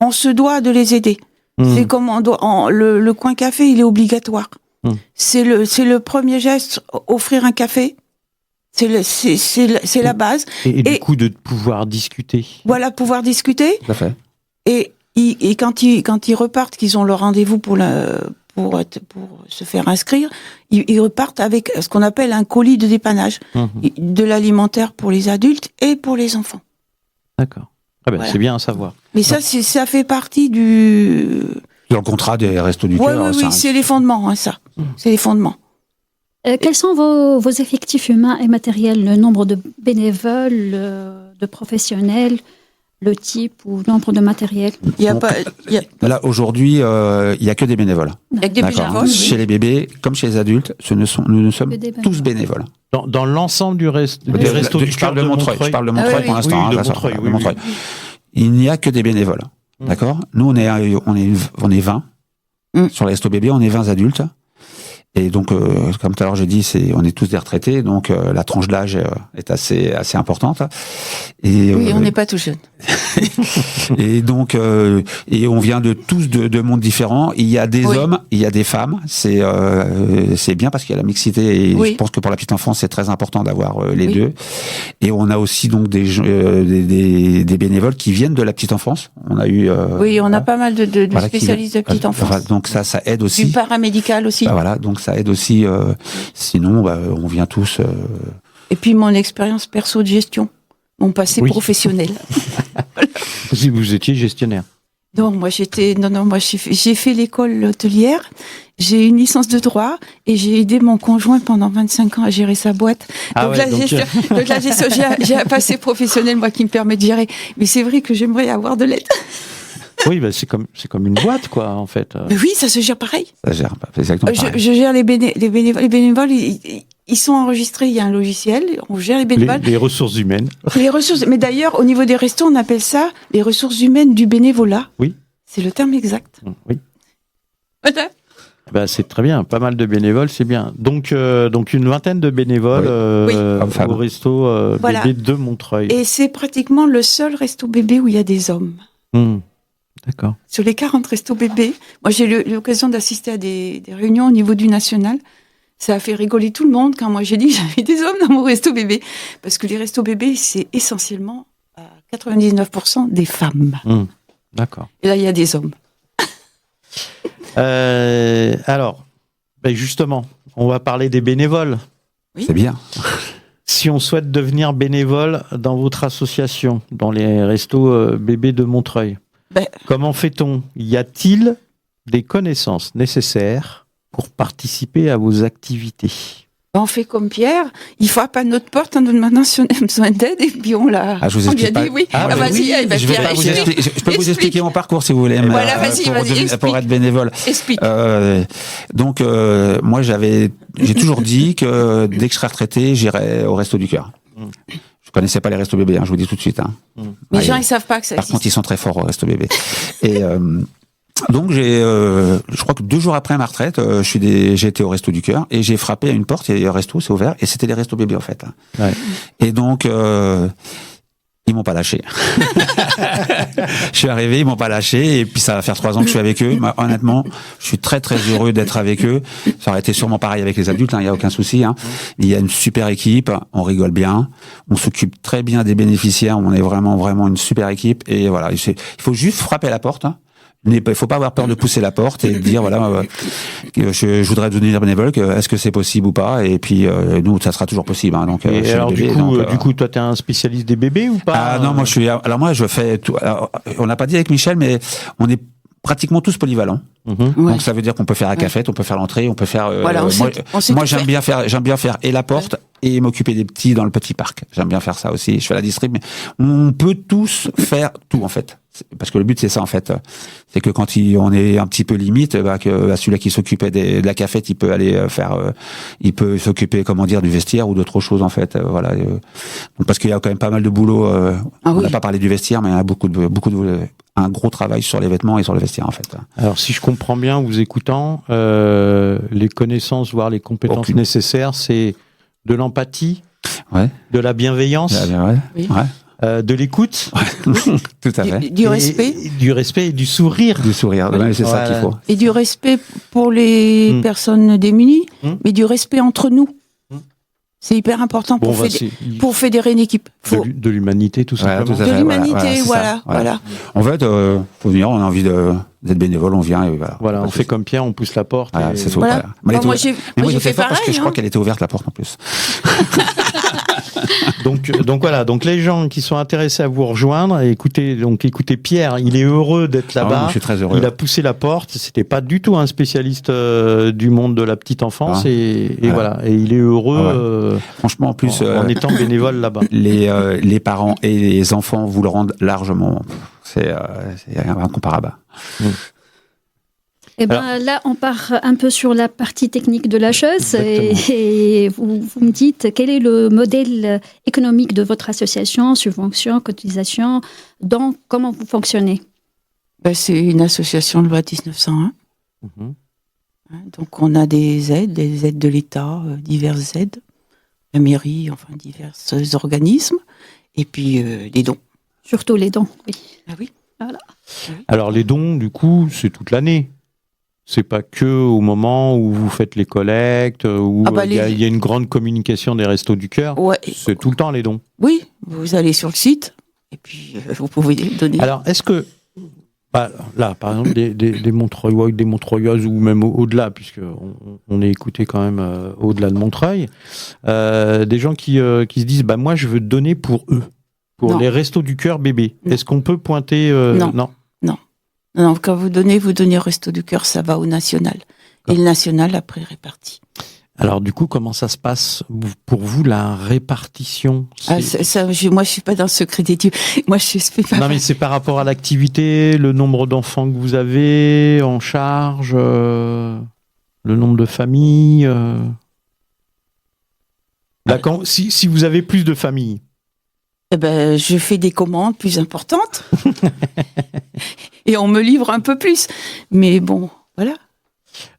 On se doit de les aider. C'est comme le coin café, il est obligatoire. C'est le premier geste, offrir un café. C'est la base. Et du coup, de pouvoir discuter. Voilà, pouvoir discuter. Tout à fait. Et quand ils repartent, qu'ils ont leur rendez-vous pour se faire inscrire, ils repartent avec ce qu'on appelle un colis de dépannage, de l'alimentaire pour les adultes et pour les enfants. D'accord. Voilà. C'est bien à savoir. Mais ça fait partie dans le contrat des restos du cœur. Oui, c'est les fondements, ça. C'est les fondements. Quels sont vos effectifs humains et matériels, le nombre de bénévoles, de professionnels, le type ou nombre de matériel? Là, aujourd'hui, il n'y a que des bénévoles. Il y a que des bénévoles. Chez les bébés, comme chez les adultes, nous sommes tous bénévoles. Dans l'ensemble du resto du cœur de Montreuil. Je parle de Montreuil pour l'instant. De Montreuil. Il n'y a que des bénévoles. D'accord? Nous, on est 20. Sur les restos bébés, on est 20 adultes. Et donc, comme tout à l'heure j'ai dit, on est tous des retraités, donc la tranche d'âge est assez importante. Et, on n'est pas tout jeune. Et donc, et on vient de tous de mondes différents. Il y a des hommes, il y a des femmes. C'est bien parce qu'il y a la mixité. Et je pense que pour la petite enfance, c'est très important d'avoir les deux. Et on a aussi donc des bénévoles qui viennent de la petite enfance. On a eu. On a pas mal de spécialistes de petite enfance. Donc ça aide aussi. Du paramédical aussi. Voilà, donc ça aide aussi. Sinon, on vient tous. Et puis mon expérience perso de gestion, mon passé professionnel. Si vous étiez gestionnaire. Non, moi j'ai fait l'école hôtelière, j'ai une licence de droit et j'ai aidé mon conjoint pendant 25 ans à gérer sa boîte. Donc la gestion, j'ai un passé professionnel moi qui me permet de gérer. Mais c'est vrai que j'aimerais avoir de l'aide. Oui, c'est comme une boîte, quoi, en fait. Mais oui, ça se gère pareil. Ça gère exactement pareil. Je gère les bénévoles. Les bénévoles, ils sont enregistrés. Il y a un logiciel. On gère les bénévoles. Les ressources humaines. Mais d'ailleurs, au niveau des restos, on appelle ça les ressources humaines du bénévolat. Oui. C'est le terme exact. Oui. Voilà. C'est très bien. Pas mal de bénévoles, c'est bien. Donc une vingtaine de bénévoles au resto bébé de Montreuil. Et c'est pratiquement le seul resto bébé où il y a des hommes. D'accord. Sur les 40 restos bébés, moi j'ai eu l'occasion d'assister à des réunions au niveau du national. Ça a fait rigoler tout le monde quand moi j'ai dit que j'avais des hommes dans mon resto bébé. Parce que les restos bébés, c'est essentiellement à 99% des femmes. D'accord. Et là, il y a des hommes. Alors, justement, on va parler des bénévoles. Oui. C'est bien. Si on souhaite devenir bénévole dans votre association, dans les restos bébés de Montreuil, comment fait-on? Y a-t-il des connaissances nécessaires pour participer à vos activités? On fait comme Pierre, il frappe à notre porte en nous demandant si on a besoin d'aide et puis on l'a. Ah, je vous on lui a explique pas. dit oui. Vas-y, vas-y, je vais pas vous expliquer. Je peux vous expliquer mon parcours si vous voulez. Voilà, vas-y, pour être bénévole. Explique. Donc, moi, j'ai toujours dit que dès que je serai retraité, j'irai au Resto du Cœur. Je connaissais pas les restos bébés, je vous dis tout de suite. Les gens, ils savent pas que ça Par existe. contre, ils sont très forts au Resto bébé. Et donc je crois que 2 jours après ma retraite, j'ai été au Resto du Cœur et j'ai frappé à une porte. Il y a un resto, c'est ouvert, et c'était les restos bébés en fait. Ouais. Et donc ils m'ont pas lâché. Je suis arrivé, ils m'ont pas lâché, et puis ça va faire 3 ans que je suis avec eux. Mais, honnêtement, je suis très très heureux d'être avec eux. Ça aurait été sûrement pareil avec les adultes, il y a aucun souci. Il y a une super équipe, on rigole bien, on s'occupe très bien des bénéficiaires, on est vraiment une super équipe. Et voilà, il faut juste frapper à la porte. Il faut pas avoir peur de pousser la porte et de dire voilà, je voudrais devenir bénévole, est-ce que c'est possible ou pas, et puis nous ça sera toujours possible. Donc, et alors bébés, du coup, toi t'es un spécialiste des bébés ou pas? Non, moi je fais tout. Alors, on n'a pas dit avec Michel, mais on est pratiquement tous polyvalents. Donc ça veut dire qu'on peut faire la cafette, on peut faire l'entrée, on peut faire. Voilà, moi j'aime bien faire et la porte et m'occuper des petits dans le petit parc. J'aime bien faire ça aussi. Je fais la distrib, mais on peut tous faire tout en fait. Parce que le but c'est ça en fait, c'est que quand on est un petit peu limite, que celui-là qui s'occupait de la cafette, il peut aller il peut s'occuper du vestiaire ou d'autres choses en fait. Voilà. Donc, parce qu'il y a quand même pas mal de boulot. On n'a pas parlé du vestiaire, mais il y a beaucoup de un gros travail sur les vêtements et sur le vestiaire en fait. Alors si je comprends bien en vous écoutant, les connaissances, voire les compétences nécessaires, c'est de l'empathie, de la bienveillance, de l'écoute, tout à fait, du respect, du respect et du sourire. Du sourire, c'est ça qu'il faut. Et du respect pour les personnes démunies, mais du respect entre nous. C'est hyper important pour fédérer une équipe. De l'humanité, tout simplement. De l'humanité, voilà. En fait, faut venir, on a envie d'être bénévole, on vient et voilà. Voilà, on fait comme Pierre, on pousse la porte. Voilà, c'est tout. Voilà. Moi, j'ai fait pareil. Parce que je crois qu'elle était ouverte la porte en plus. Donc voilà, donc les gens qui sont intéressés à vous rejoindre, écoutez Pierre, il est heureux d'être là-bas. Je suis très heureux. Il a poussé la porte, c'était pas du tout un spécialiste du monde de la petite enfance et voilà, et il est heureux. Franchement, en plus en étant bénévole là-bas. Les parents et les enfants vous le rendent largement. C'est incomparable. Eh ben, là, on part un peu sur la partie technique de la chose et vous me dites quel est le modèle économique de votre association, subvention, cotisation, donc comment vous fonctionnez? C'est une association de loi 1901. Donc on a des aides de l'État, diverses aides, la mairie, enfin divers organismes, et puis les dons. Surtout les dons, oui. Ah oui. Voilà. Alors les dons, du coup, c'est toute l'année. C'est pas que au moment où vous faites les collectes, où il y a une grande communication des Restos du Cœur. Ouais. C'est tout le temps les dons. Oui, vous allez sur le site et puis vous pouvez donner. Alors, est-ce que là, par exemple, des Montreuillois, des Montreuilleuses ou même au-delà, puisque on est écouté quand même au-delà de Montreuil, des gens qui se disent, moi, je veux donner pour eux, pour les Restos du Cœur bébés. Est-ce qu'on peut pointer Non, quand vous donnez au Resto du Cœur, ça va au national. Et le national, après, répartit. Alors, du coup, comment ça se passe pour vous, la répartition? Moi, je suis pas dans le secret des dieux. Moi, je fais pas. Non, mais c'est par rapport à l'activité, le nombre d'enfants que vous avez en charge, le nombre de familles. Si vous avez plus de familles. Je fais des commandes plus importantes. Et on me livre un peu plus. Mais bon, voilà.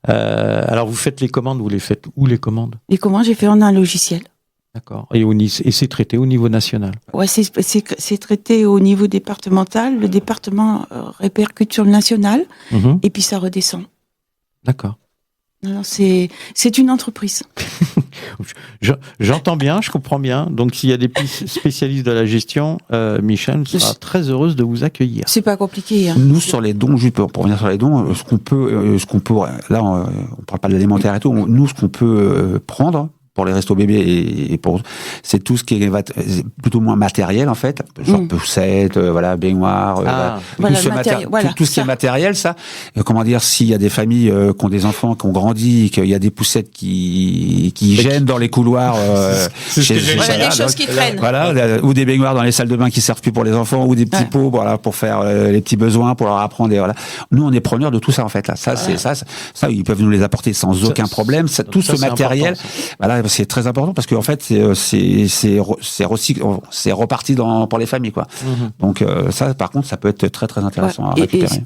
Alors, vous faites les commandes, vous les faites où les commandes? Les commandes, j'ai fait en un logiciel. D'accord. Et c'est traité au niveau national. Ouais, c'est traité au niveau départemental. Le département répercute sur le national et puis ça redescend. D'accord. Non, c'est une entreprise. J'entends bien, je comprends bien. Donc, s'il y a des spécialistes de la gestion, Michel sera très heureuse de vous accueillir. C'est pas compliqué. Hein. Nous, sur les dons, juste pour revenir sur les dons, ce qu'on peut, là, on parle pas de l'alimentaire et tout. Nous, ce qu'on peut prendre pour les restos bébés et pour, c'est tout ce qui est plutôt moins matériel en fait, genre poussette, voilà, baignoire, tout ce qui est matériel, ça. Comment dire, s'il y a des familles qui ont des enfants qui ont grandi, qu'il y a des poussettes qui gênent dans les couloirs, des choses qui traînent. Voilà, ou des baignoires dans les salles de bain qui servent plus pour les enfants, ou des petits pots, voilà, pour faire les petits besoins, pour leur apprendre. Et voilà. Nous, on est preneurs de tout ça en fait là. Ça, c'est ça, ils peuvent nous les apporter sans aucun problème. Tout ce matériel, voilà. C'est très important parce qu'en fait c'est reparti pour les familles quoi. Donc ça par contre ça peut être très très intéressant à récupérer.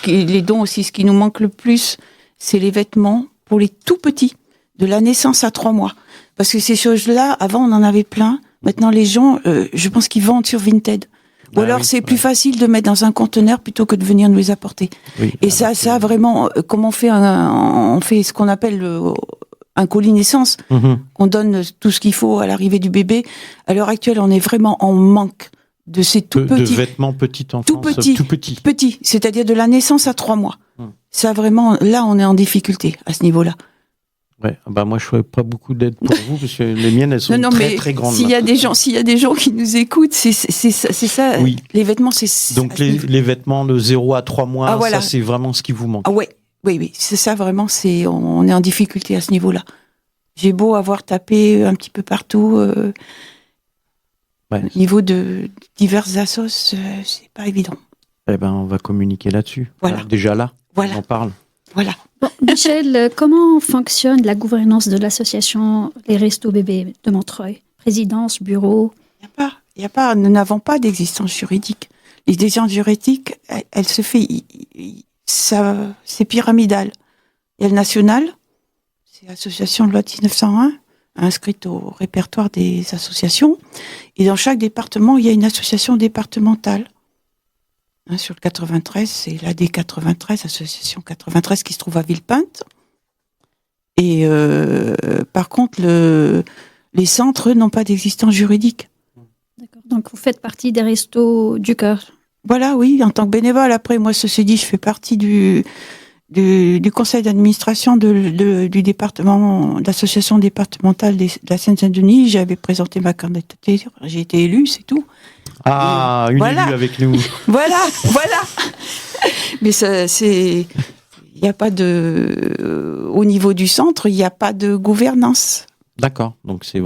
Les dons aussi, ce qui nous manque le plus, c'est les vêtements pour les tout petits de la naissance à 3 mois, parce que ces choses-là avant on en avait plein. Maintenant les gens, je pense qu'ils vendent sur Vinted. Ou alors c'est plus facile de mettre dans un conteneur plutôt que de venir nous les apporter. Oui, et ça vraiment, comme on fait ce qu'on appelle un colis naissance, on donne tout ce qu'il faut à l'arrivée du bébé. À l'heure actuelle, on est vraiment en manque de ces tout petits... De vêtements petits enfants, tout petits, c'est-à-dire de la naissance à 3 mois. Ça vraiment, là, on est en difficulté à ce niveau-là. Ouais, bah moi je ferais pas beaucoup d'aide pour vous parce que les miennes elles sont très grandes. S'il y a des gens qui nous écoutent, c'est ça. Oui. Les vêtements, c'est donc les vêtements de 0 à 3 mois, ça c'est vraiment ce qui vous manque. Ah ouais. Oui, c'est ça vraiment. On est en difficulté à ce niveau-là. J'ai beau avoir tapé un petit peu partout, au niveau de diverses assos, c'est pas évident. Eh ben, on va communiquer là-dessus. Voilà. Déjà là, on en parle. Voilà. Bon, Michel, comment fonctionne la gouvernance de l'association Les Restos Bébés de Montreuil? Présidence, bureau? Nous n'avons pas d'existence juridique. L'existence juridique, elle se fait, c'est pyramidal. Il y a le national, c'est l'association de loi de 1901, inscrite au répertoire des associations. Et dans chaque département, il y a une association départementale. Sur le 93, c'est l'AD 93, association 93 qui se trouve à Villepinte. Et par contre, les centres n'ont pas d'existence juridique. D'accord. Donc vous faites partie des Restos du Cœur. Voilà, oui, en tant que bénévole. Après, moi, ceci dit, je fais partie du conseil d'administration du département, de l'association départementale de la Seine-Saint-Denis. J'avais présenté ma candidature, j'ai été élue, c'est tout. Ah, une élue avec nous. Voilà. Mais il n'y a pas au niveau du centre, il n'y a pas de gouvernance. D'accord. Donc c'est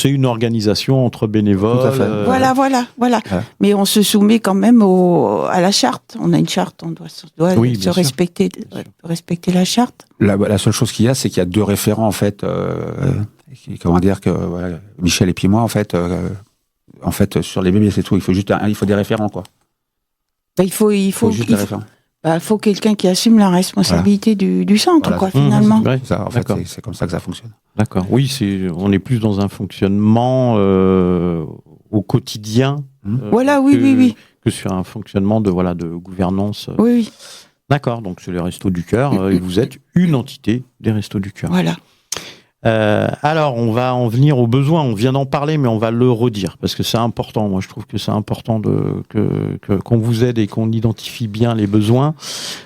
une organisation entre bénévoles. Tout à fait. Voilà. Ouais. Mais on se soumet quand même à la charte. On a une charte, on doit se respecter la charte. La seule chose qu'il y a, c'est qu'il y a 2 référents en fait. Comment dire que Michel et puis moi en fait sur les bébés c'est tout. Il faut des référents quoi. Il faut juste des référents. Faut quelqu'un qui assume la responsabilité du centre, quoi, finalement. Ça, en fait, c'est comme ça que ça fonctionne. D'accord. Oui, on est plus dans un fonctionnement au quotidien. Que sur un fonctionnement de gouvernance. Oui. D'accord. Donc c'est les Restos du Cœur et vous êtes une entité des Restos du Cœur. Voilà. Alors, on va en venir aux besoins. On vient d'en parler, mais on va le redire parce que c'est important. Moi, je trouve que c'est important qu'on vous aide et qu'on identifie bien les besoins.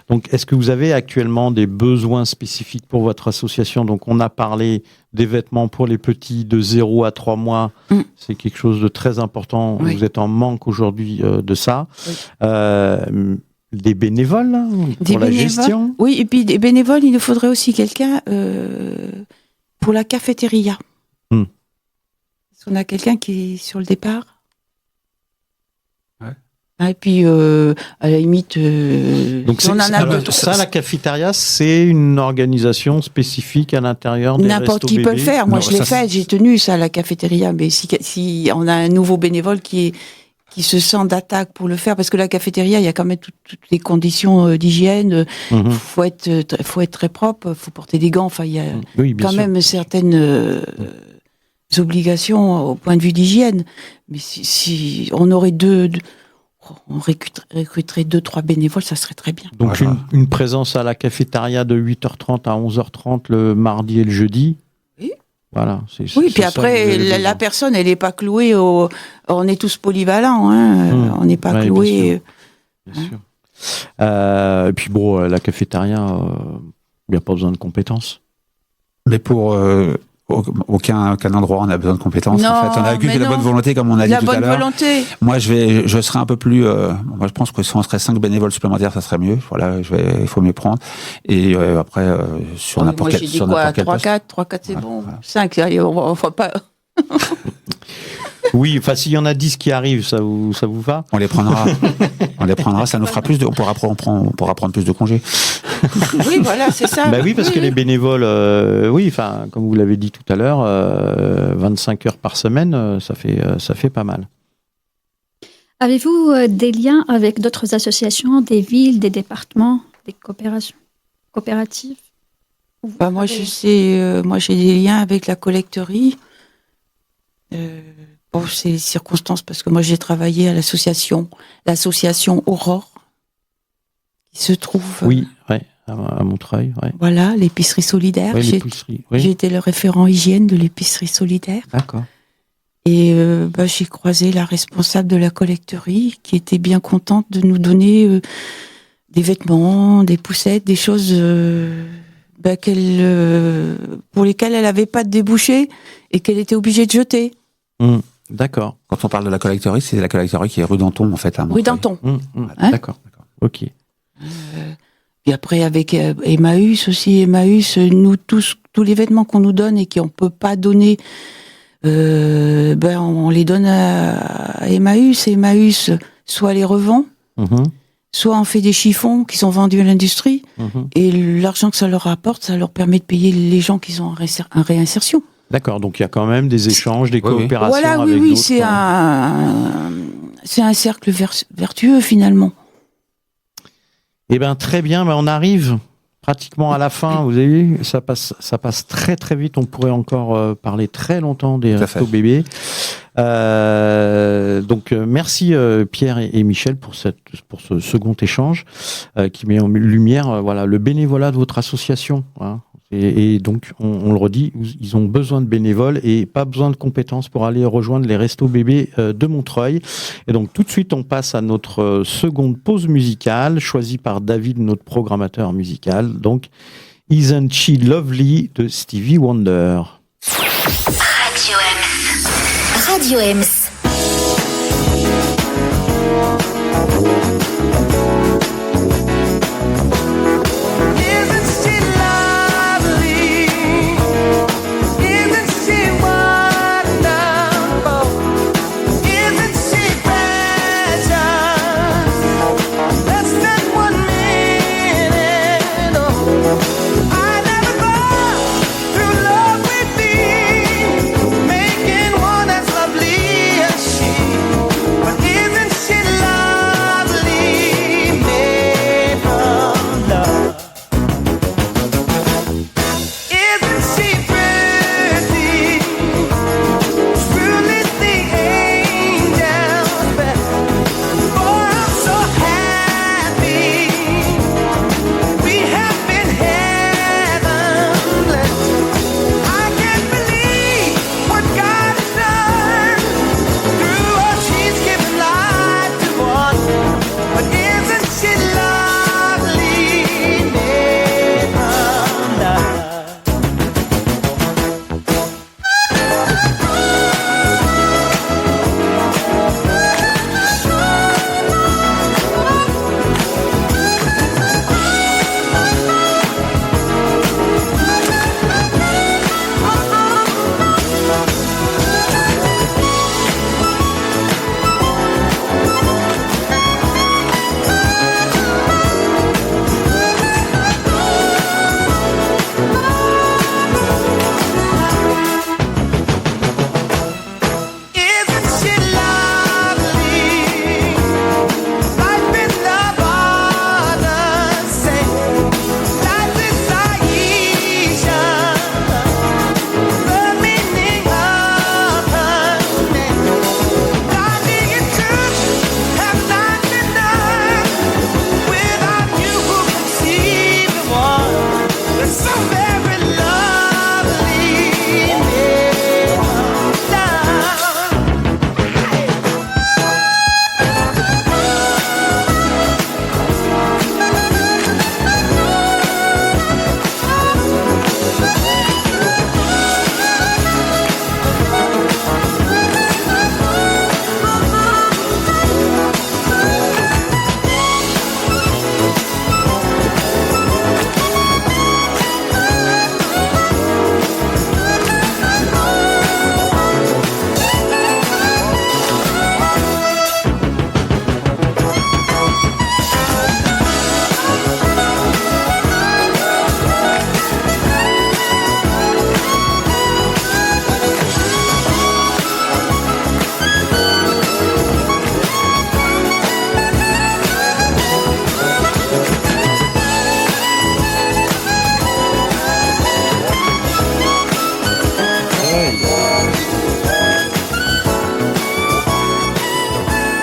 Donc, est-ce que vous avez actuellement des besoins spécifiques pour votre association? Donc, on a parlé des vêtements pour les petits de 0 à 3 mois. C'est quelque chose de très important. Oui. Vous êtes en manque aujourd'hui de ça. Oui. Des bénévoles pour la gestion. Oui, et puis des bénévoles, il nous faudrait aussi quelqu'un pour la cafétéria. Est-ce qu'on a quelqu'un qui est sur le départ? Et puis, à la limite... Donc la cafétéria, c'est une organisation spécifique à l'intérieur des restos N'importe qui peut le faire. Moi, je l'ai fait, j'ai tenu ça, la cafétéria. Mais si on a un nouveau bénévole qui se sent d'attaque pour le faire, parce que la cafétéria, il y a quand même toutes les conditions d'hygiène. Faut être très propre, faut porter des gants. Enfin, il y a même certaines obligations au point de vue d'hygiène. Mais si on aurait on recruterait 2-3 bénévoles, ça serait très bien. Donc Voilà. une présence à la cafétéria de 8h30 à 11h30 le mardi et le jeudi. Oui. Voilà. Oui, puis après, la personne, elle n'est pas clouée on est tous polyvalents, hein. On n'est pas Ouais, cloués. Bien sûr. Et puis bon, la cafétéria, il n'y a pas besoin de compétences. Mais pour aucun endroit, on a besoin de compétences. Non, en fait, on a que mais la non. bonne volonté, comme on a dit La tout à bonne l'heure. volonté. Moi, je serais un peu plus. Moi, je pense que si on serait 5 bénévoles supplémentaires, ça serait mieux. Voilà, il faut m'y prendre. Et après, sur n'importe quel, sur n'importe quel poste. 3-4, c'est bon. 5, allez, on va pas. Oui, enfin, s'il y en a 10 qui arrivent, ça vous va? On les prendra. Ça nous fera plus on pourra prendre plus de congés. Oui, voilà, c'est ça. Bah oui, parce que les bénévoles, comme vous l'avez dit tout à l'heure, 25 heures par semaine, ça fait pas mal. Avez-vous des liens avec d'autres associations, des villes, des départements, des coopératives? Moi, j'ai des liens avec la collecterie. C'est les circonstances parce que moi, j'ai travaillé à l'association Aurore, qui se trouve. Oui, ouais, à Montreuil, ouais. Voilà, l'épicerie solidaire. Ouais, l'épicerie, oui. J'ai été le référent hygiène de l'épicerie solidaire. D'accord. Et j'ai croisé la responsable de la collecterie qui était bien contente de nous donner des vêtements, des poussettes, des choses pour lesquelles elle n'avait pas de débouché et qu'elle était obligée de jeter. D'accord. Quand on parle de la collecterie, c'est la collecterie qui est rue Danton, en fait. À Rue Danton. Hein, d'accord. Ok. Puis après, avec Emmaüs aussi, nous, tous les vêtements qu'on nous donne et qu'on ne peut pas donner, on les donne à Emmaüs. Et Emmaüs, soit les revend, soit on fait des chiffons qui sont vendus à l'industrie. Et l'argent que ça leur rapporte, ça leur permet de payer les gens qui sont en réinsertion. D'accord, donc il y a quand même des échanges, des coopérations. Voilà, avec oui, d'autres. c'est un cercle vertueux finalement. Eh bien, très bien, on arrive pratiquement à la fin. Vous avez vu, ça passe très très vite. On pourrait encore parler très longtemps des restos bébés. Donc merci Pierre et Michel pour ce second échange qui met en lumière le bénévolat de votre association. Hein. Et donc, on le redit, ils ont besoin de bénévoles et pas besoin de compétences pour aller rejoindre les restos bébés de Montreuil. Et donc, tout de suite, on passe à notre seconde pause musicale, choisie par David, notre programmateur musical. Donc, Isn't She Lovely de Stevie Wonder. Radio Ems. Making one that's lovely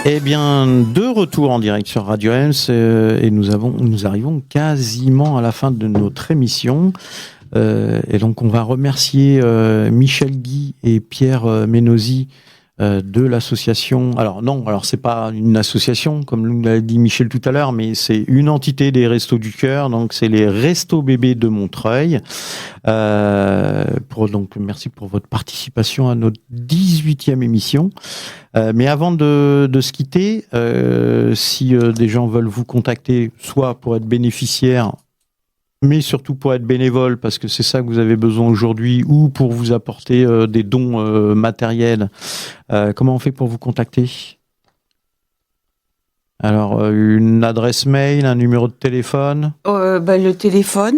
Eh bien, de retour en direct sur Radio Ems et nous arrivons quasiment à la fin de notre émission. Et donc, on va remercier Michel Guy et Pierre Ménosy de l'association. Alors c'est pas une association comme nous l'a dit Michel tout à l'heure, mais c'est une entité des Restos du Cœur. Donc, c'est les Restos Bébés de Montreuil. Donc, merci pour votre participation à notre 18e émission. Mais avant de se quitter, si des gens veulent vous contacter, soit pour être bénéficiaire, mais surtout pour être bénévole, parce que c'est ça que vous avez besoin aujourd'hui, ou pour vous apporter des dons matériels, comment on fait pour vous contacter ? Alors, une adresse mail, un numéro de téléphone ? Le téléphone,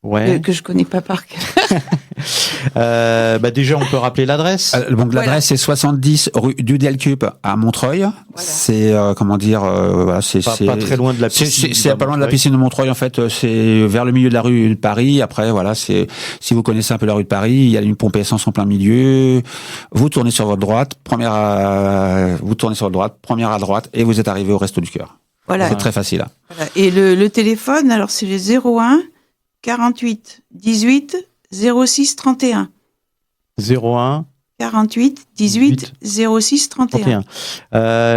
Ouais. que je connais pas par cœur. Déjà, on peut rappeler l'adresse. Donc l'adresse c'est 70 rue du Delcup à Montreuil. Voilà. C'est Pas très loin de la piscine. C'est pas loin de la piscine de Montreuil en fait. C'est vers le milieu de la rue de Paris. Après voilà, si vous connaissez un peu la rue de Paris, il y a une pompe essence en plein milieu. Vous tournez sur votre droite, première à droite et vous êtes arrivé au Resto du Cœur. Voilà. C'est très facile. Hein. Voilà. Et le téléphone, alors c'est le 01 48 18 06 31. 01 48 18 06 31.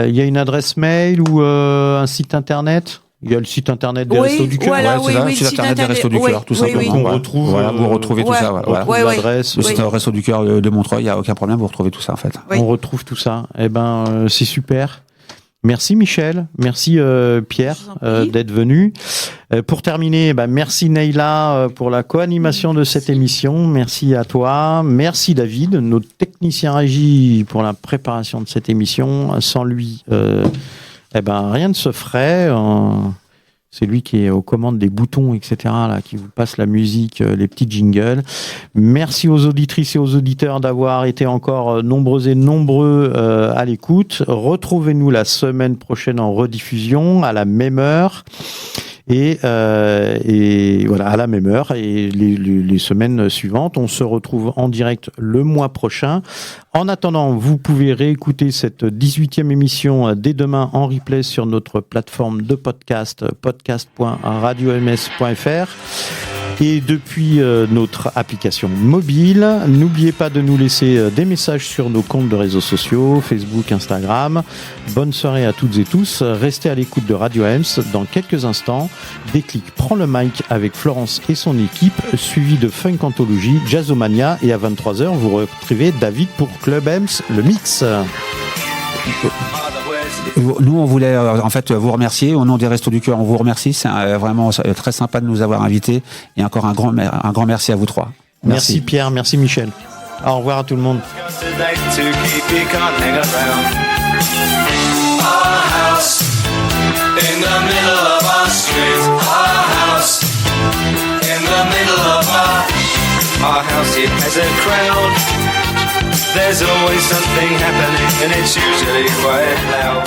Il y a une adresse mail ou un site internet ? Il y a le site internet des Restos du Cœur. Voilà, c'est ça, le site internet des Restos du Cœur, tout simplement. On retrouve, vous retrouvez tout ça. Voilà. L'adresse. Le site Resto du Cœur de Montreuil, il n'y a aucun problème, vous retrouvez tout ça en fait. Oui. On retrouve tout ça. C'est super. Merci Michel, merci Pierre d'être venu. Pour terminer, merci Neila pour la co-animation de cette émission. Merci à toi. Merci David, notre technicien régie, pour la préparation de cette émission. Sans lui, rien ne se ferait. C'est lui qui est aux commandes des boutons, etc., là, qui vous passe la musique, les petits jingles. Merci aux auditrices et aux auditeurs d'avoir été encore nombreux et nombreux à l'écoute. Retrouvez-nous la semaine prochaine en rediffusion, à la même heure. Et voilà, à la même heure. Et les semaines suivantes, on se retrouve en direct le mois prochain. En attendant, vous pouvez réécouter cette 18e émission dès demain en replay sur notre plateforme de podcast, podcast.radioms.fr. Et depuis notre application mobile, n'oubliez pas de nous laisser des messages sur nos comptes de réseaux sociaux, Facebook, Instagram. Bonne soirée à toutes et tous. Restez à l'écoute de Radio Ems. Dans quelques instants, Déclic prend le mic avec Florence et son équipe, suivi de Funk Anthologie, Jazzomania. Et à 23h, vous retrouvez David pour Club Ems, le mix. Nous, on voulait en fait vous remercier au nom des Restos du Cœur. On vous remercie, c'est vraiment très sympa de nous avoir invités et encore un grand merci à vous trois. Merci Pierre, merci Michel. Au revoir à tout le monde. There's always something happening and it's usually quite loud.